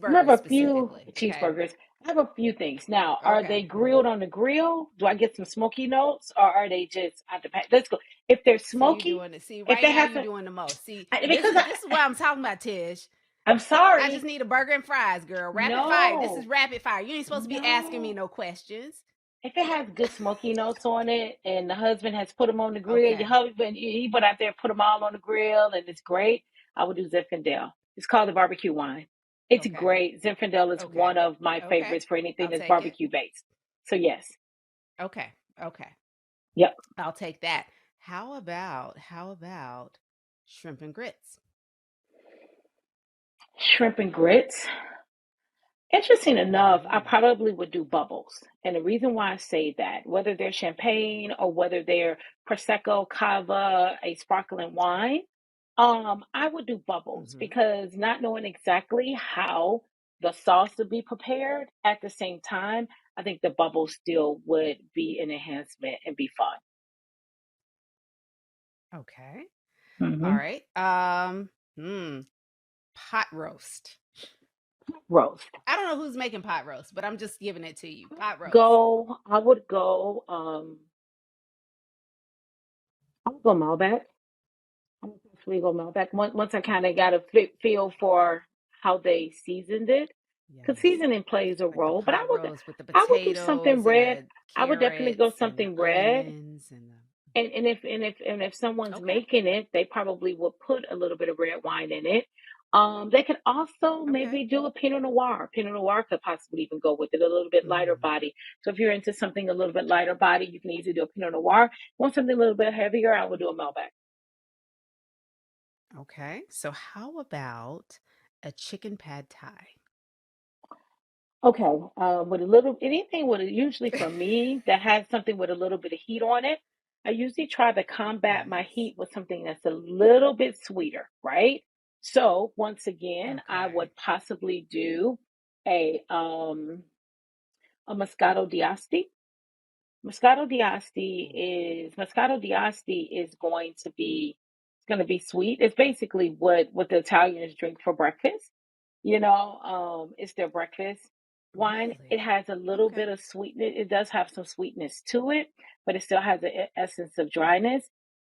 I have Cheeseburgers a few specifically. Okay. cheeseburgers. I have a few things. Now, are they Okay. grilled on the grill? Do I get some smoky notes or are they just out the pack? Let's go. If they're See you smoky, doing it. See, if right they now have you're to, doing the most. See, because this is what I'm talking about, Tish. I'm I just sorry. need a burger and fries, girl. Rapid fire. This is No, rapid fire. You ain't supposed to be asking me no. no questions. If it has good smoky notes on it, and the husband has put them on the grill, your Okay. husband he went out there and put them all on the grill, and it's great. I would do Zinfandel. It's called the barbecue wine. It's Okay. great. Zinfandel is one Okay. of my Okay. favorites for anything I'll that's take it. barbecue based. So yes, Okay. Okay. yep. I'll take that. How about shrimp and grits? Shrimp and grits. Interesting enough, I Mm. probably would do bubbles. And the reason why I say that, whether they're champagne or whether they're prosecco, cava, a sparkling wine, I would do bubbles Mhm. because not knowing exactly how the sauce would be prepared at the same time, I think the bubbles still would be an enhancement and be fun. Okay. All Hmm. right. Hmm. Pot roast. Roast. I don't know who's making pot roast, but I'm just giving it to you. Pot roast. I would go, I would go Malbec. I'm actually go Malbec. Once I kind of got a feel for how they seasoned it, because Yes. seasoning plays a Like the role. But pot roast with the I would do something potatoes and red. the I would definitely go carrots and the something red. onions and the And if someone's Okay. making it, they probably would put a little bit of red wine in it. They could also Okay. maybe do a Pinot Noir. Pinot Noir could possibly even go with it, a little bit lighter Mm. body. So if you're into something a little bit lighter body, you can easily do a Pinot Noir. Want something a little bit heavier, I would do a Malbec. Okay. So how about a chicken pad thai? Okay, with a little anything with usually for me that has something with a little bit of heat on it, I usually try to combat my Yes. heat with something that's a little bit sweeter, right? So once again, I Okay. would possibly do a a Moscato d'Asti. Ooh. Moscato d'Asti is going to be sweet. It's basically what the Italians drink for breakfast. It's their breakfast wine. It Really? has a little Okay. bit of sweetness. It does have some sweetness to it, but it still has an essence of dryness.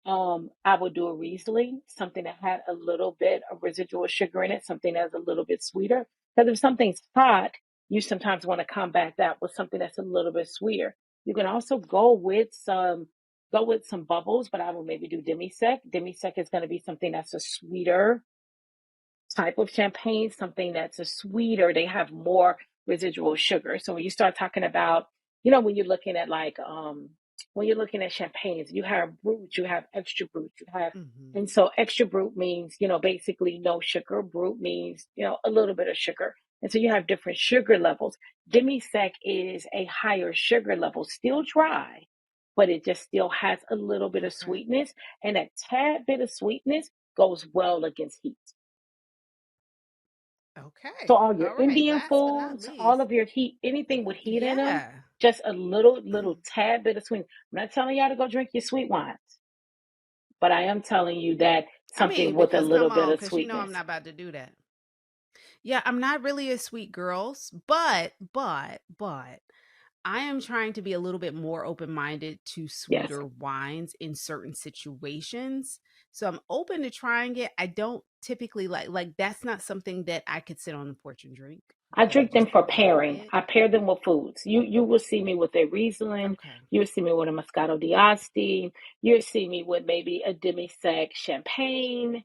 I would do a Riesling, something that had a little bit of residual sugar in it, something that's a little bit sweeter. Because if something's hot, you sometimes want to combat that with something that's a little bit sweeter. You can also go with some bubbles, but I would maybe do demi sec. Demi sec is going to be something that's a sweeter type of champagne, something that's a sweeter, they have more residual sugar. So when you start talking about, when you're looking at when you're looking at champagnes, you have brut, you have extra brut, you have, Mhm. and so extra brut means, basically no sugar. Brut means, a little bit of sugar. And so you have different sugar levels. Demi sec is a higher sugar level, still dry, but it just still has a little bit of Okay. sweetness. And that tad bit of sweetness goes well against heat. So Okay. all your All right. Indian Last but not foods, all least. of your heat, anything with heat in them, Yeah. just a little tad bit of sweet. I'm not telling y'all to go drink your sweet wines, but I am telling you that I something mean, with a because little come bit on, of because you know I'm sweetness. not about to do that. Yeah, I'm not really a sweet girl, but I am trying to be a little bit more open-minded to Yes. sweeter wines in certain situations. So I'm open to trying it. I don't typically like that's not something that I could sit on the porch and drink I because I drink them just for don't like pairing. it. I pair them with foods. You will see me with a Riesling. Okay. You'll see me with a Moscato d'Asti. You'll see me with maybe a demi-sec champagne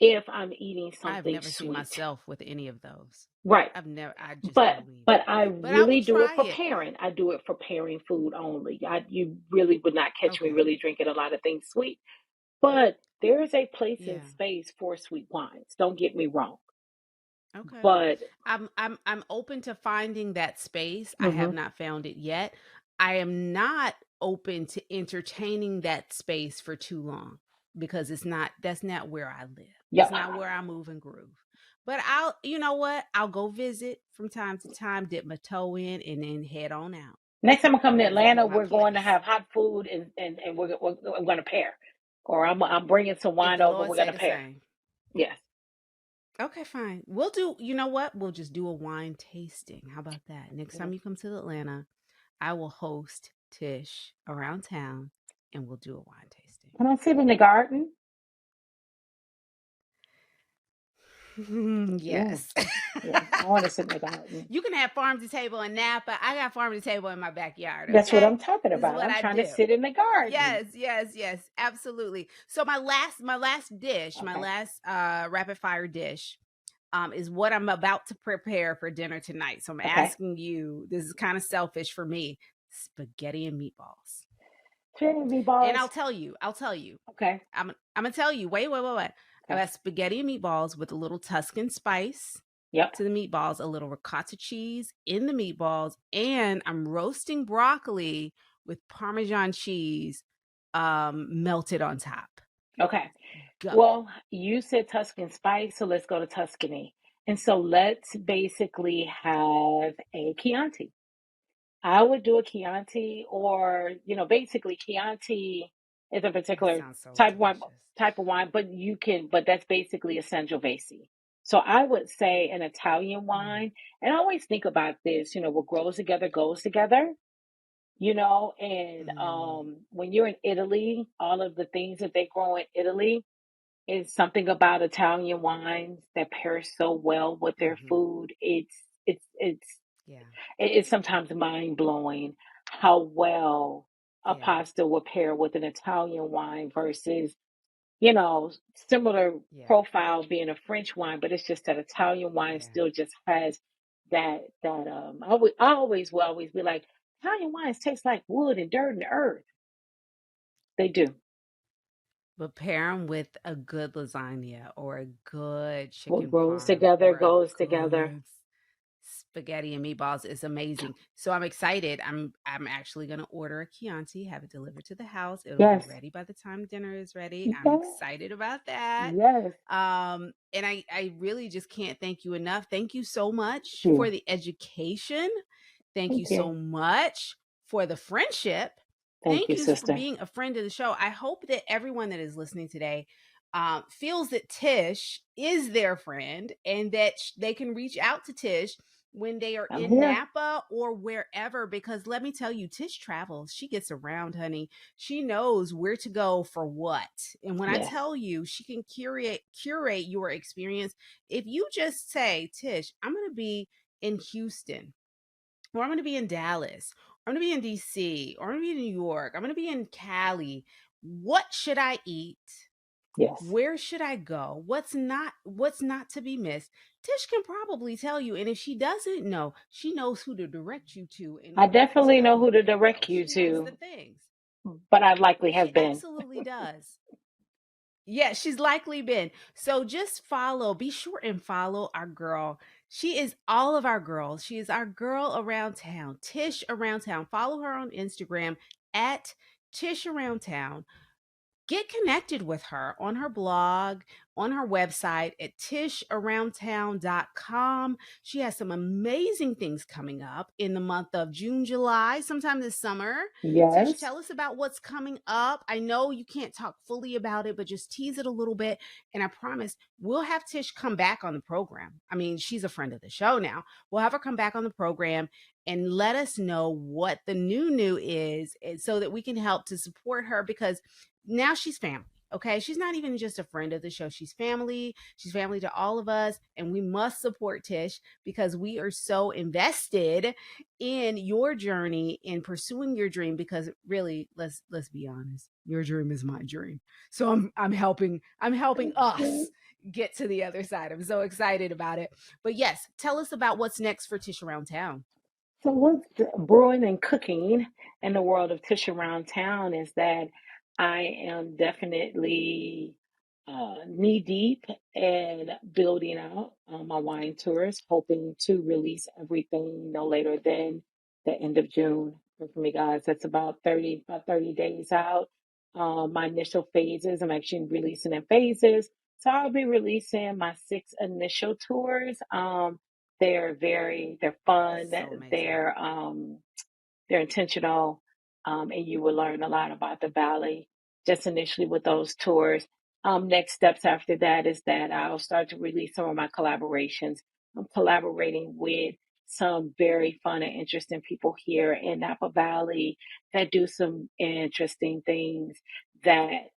if I'm eating I've something never seen sweet. myself with any of those. Right. I just But don't even. but I But I will really do it try for it. pairing. I do it for pairing food only. You really would not catch me Okay. really drinking a lot of things sweet. But there is a place and Yeah. space for sweet wines. Don't get me wrong. Okay. But I'm open to finding that space. I have mhm, not found it yet. I am not open to entertaining that space for too long because that's not where I live. It's yeah. not where I move and groove. But I'll you know what? I'll go visit from time to time, dip my toe in and then head on out. Next time I come to Visit Atlanta, my we're going to place. have hot food and we're going to pair. Or I'm bringing some If wine the over. Lord We're going say to the pair. same. Yes. Okay, fine. We'll do, you know what? We'll just do a wine tasting. How about that? Next time you come to Atlanta, I will host Tish around town and we'll do a wine tasting. Can I sit in the garden? Yeah, Yes. yeah. I want to sit in the garden. You can have farm to table in Napa. I got farm to table in my backyard. That's what Okay, I'm talking this is about. what I'm I trying to do. sit in the garden. Yes, yes, yes, absolutely. So my last dish, my Okay. last rapid fire dish, is what I'm about to prepare for dinner tonight. So I'm Okay. asking you. This is kind of selfish for me. Spaghetti and meatballs. Trini And meatballs. I'll tell you. Okay. I'm gonna tell you. Wait, wait, wait, wait. I Okay. got spaghetti and meatballs with a little Tuscan spice Yep. to the meatballs, a little ricotta cheese in the meatballs, and I'm roasting broccoli with Parmesan cheese melted on top. Okay. Go. Well, you said Tuscan spice, so let's go to Tuscany. And so let's basically have a Chianti. I would do a Chianti, or basically Chianti is a That particular sounds so type of wine, delicious. but that's basically a Sangiovese. So I would say an Italian Mm, wine, and I always think about this, what grows together goes together, and mm, when you're in Italy, all of the things that they grow in Italy is something about Italian wines that pairs so well with their mm-hmm. food. Yeah, It's sometimes mind blowing how well a yeah, pasta will pair with an Italian wine versus, you know, similar yeah, profile being a French wine, but it's just that Italian wine yeah. still just has that. I always will always be like, Italian wines taste like wood and dirt and earth. They do. But pair them with a good lasagna or a good What chicken grows parm together or a goes together. good spaghetti and meatballs is amazing. So I'm excited. I'm actually gonna order a Chianti, have it delivered to the house. It'll be Yes. ready by the time dinner is ready. I'm Yes. excited about that. Yes. And I really just can't thank you enough. Thank you so Thank much for you. the education. Thank you Thank so you. much for the friendship. Thank Thank you, you for sister. being a friend of the show. I hope that everyone that is listening today feels that Tish is their friend and that they can reach out to Tish when they are I'm in here. Napa or wherever. Because let me tell you, Tish travels. She gets around, honey. She knows where to go for what. And when I Yes. tell you, she can curate your experience. If you just say, Tish, I'm going to be in Houston, or I'm going to be in Dallas, or I'm going to be in DC, or I'm going to be in New York, I'm going to be in Cali. What should I eat? Yes. Where should I go? What's not to be missed? Tish can probably tell you, and if she doesn't know, she knows who to direct you to in I order to definitely tell know you who to where to go. direct you She knows the to, things. but I likely She have been. absolutely does. Yeah, she's likely been. So just follow, be sure and follow our girl. She is all of our girls. She is our girl around town, Tish around town. Follow her on Instagram at Tish around town. Get connected with her on her blog, on her website at tisharoundtown.com. She has some amazing things coming up in the month of June, July, sometime this summer. Tish, Yes. tell us about what's coming up. I know you can't talk fully about it, but just tease it a little bit. And I promise we'll have Tish come back on the program. I mean, she's a friend of the show now. We'll have her come back on the program and let us know what the new is, and so that we can help to support her, because now she's family. Okay. She's not even just a friend of the show. She's family. She's family to all of us. And we must support Tish because we are so invested in your journey in pursuing your dream. Because really, let's be honest, your dream is my dream. So I'm helping us get to the other side. I'm so excited about it. But yes, tell us about what's next for Tish Around Town. So what's brewing and cooking in the world of Tish around town is that I am definitely knee deep in building out my wine tours, hoping to release everything no later than the end of June. And for me, guys, that's about 30 days out. My initial phases, I'm actually releasing in phases. So I'll be releasing my 6 initial tours. They're fun, So amazing. they're intentional, and you will learn a lot about the valley just initially with those tours. Next steps after that is that I'll start to release some of my collaborations. I'm collaborating with some very fun and interesting people here in Napa Valley that do some interesting things that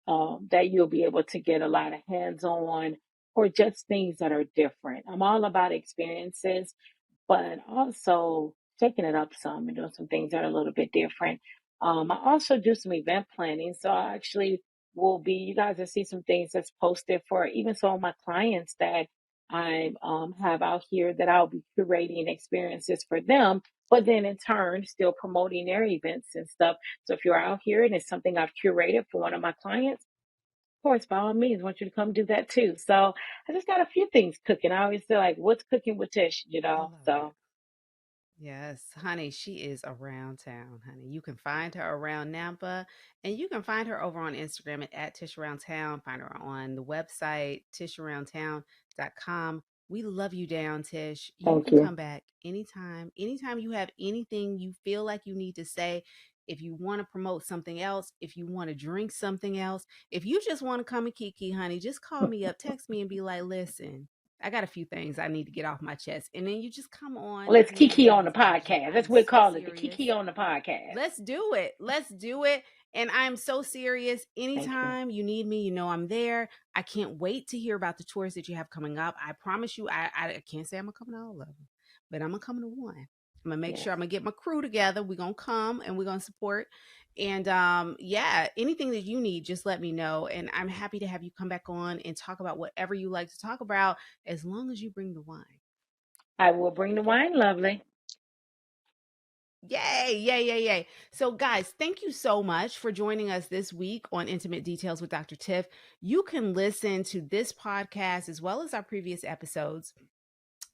you'll be able to get a lot of hands-on or just things that are different. I'm all about experiences, but also taking it up some and doing some things that are a little bit different. I also do some event planning, so I actually will be. You guys will see some things that's posted for even some of my clients that I have out here that I'll be curating experiences for them. But then in turn, still promoting their events and stuff. So if you're out here and it's something I've curated for one of my clients, of course, by all means, I want you to come do that too. So I just got a few things cooking. I always feel like, what's cooking with Tish, you I know? love it. So Yes, honey, she is around town, honey. You can find her around Napa, and you can find her over on Instagram at Tish Around Town. Find her on the website, tisharoundtown.com. We love you down, Tish. You thank can you. come back anytime. Anytime you have anything you feel like you need to say, if you want to promote something else, if you want to drink something else, if you just want to come and kiki, honey, just call me up, text me, and be like, listen, I got a few things I need to get off my chest. And then you just come on Let's and we kiki on the dance because podcast. That's I'm what we so call it, the serious. kiki on the podcast. Let's do it. Let's do it. And I'm so serious. Thank you. Anytime you need me, you know I'm there. I can't wait to hear about the tours that you have coming up. I promise you, I can't say I'm coming to all of them, but I'm gonna come to one. I'm gonna make Yes. sure I'm gonna get my crew together. We're gonna come and we're gonna support. And yeah, anything that you need, just let me know. And I'm happy to have you come back on and talk about whatever you like to talk about, as long as you bring the wine. I will bring the wine, lovely. Yay, yay, yay, yay. So, guys, thank you so much for joining us this week on Intimate Details with Dr. Tiff. You can listen to this podcast as well as our previous episodes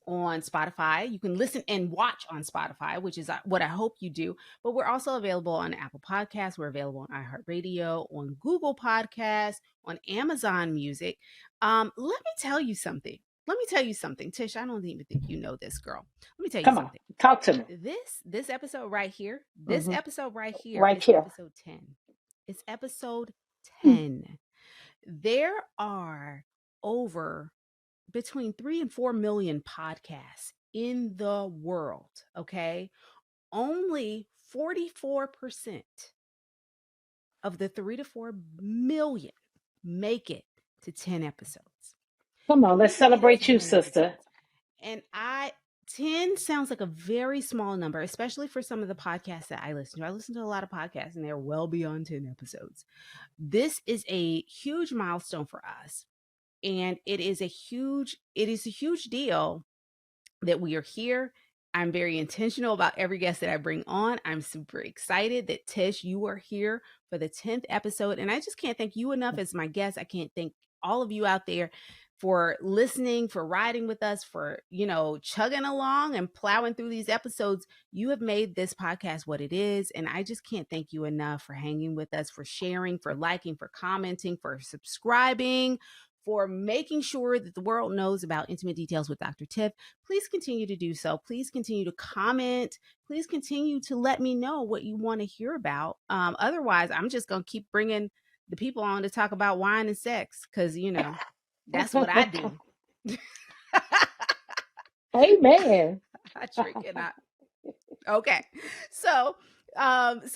on Spotify. You can listen and watch on Spotify, which is what I hope you do. But we're also available on Apple Podcasts. We're available on iHeartRadio, on Google Podcasts, on Amazon Music. Let me tell you something. Let me tell you something, Tish. I don't even think you know this, girl. Let me tell you Come on, something. talk to me. This episode right here, this Hmm. episode right here Right is here. episode 10. It's episode Hmm. 10. There are over between 3 and 4 million podcasts in the world, okay? Only 44% of the 3 to 4 million make it to 10 episodes. Come on, And let's we've made it to celebrate you, 10 sister. episodes. And 10 sounds like a very small number, especially for some of the podcasts that I listen to. I listen to a lot of podcasts and they're well beyond 10 episodes. This is a huge milestone for us. And it is a huge deal that we are here. I'm very intentional about every guest that I bring on. I'm super excited that Tish, you are here for the 10th episode. And I just can't thank you enough as my guest. I can't thank all of you out there for listening, for riding with us, for, chugging along and plowing through these episodes. You have made this podcast what it is. And I just can't thank you enough for hanging with us, for sharing, for liking, for commenting, for subscribing, for making sure that the world knows about Intimate Details with Dr. Tiff. Please continue to do so. Please continue to comment. Please continue to let me know what you want to hear about. Otherwise, I'm just going to keep bringing the people on to talk about wine and sex because, that's what I do. Amen. I drink and I okay. So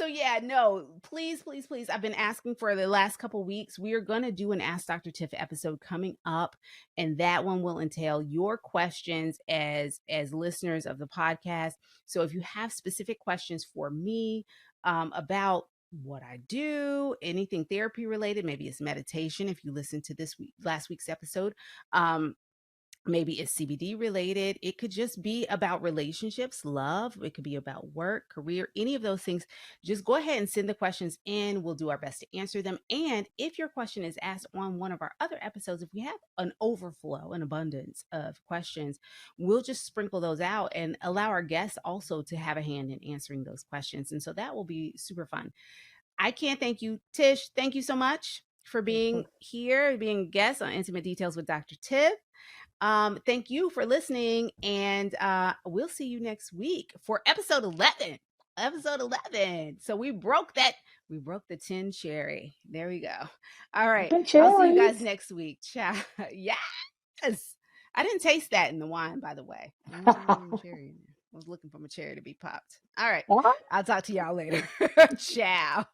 yeah, no, please, please, please. I've been asking for the last couple weeks. We are gonna do an Ask Dr. Tiff episode coming up, and that one will entail your questions as listeners of the podcast. So if you have specific questions for me about what I do, anything therapy related, maybe it's meditation. If you listen to last week's episode, maybe it's CBD related. It could just be about relationships, love. It could be about work, career, any of those things. Just go ahead and send the questions in. We'll do our best to answer them. And if your question is asked on one of our other episodes, if we have an overflow, an abundance of questions, we'll just sprinkle those out and allow our guests also to have a hand in answering those questions. And so that will be super fun. I can't thank you, Tish. Thank you so much for being here, being a guest on Intimate Details with Dr. Tiff. Thank you for listening, and we'll see you next week for episode 11. Episode 11. So we broke the 10 cherry. There we go. All right. The I'll see you guys cherries. next week. Ciao. Yes. I didn't taste that in the wine, by the way. I didn't taste any cherry in there. I was looking for my cherry to be popped. All right. I'll talk to y'all later. Ciao.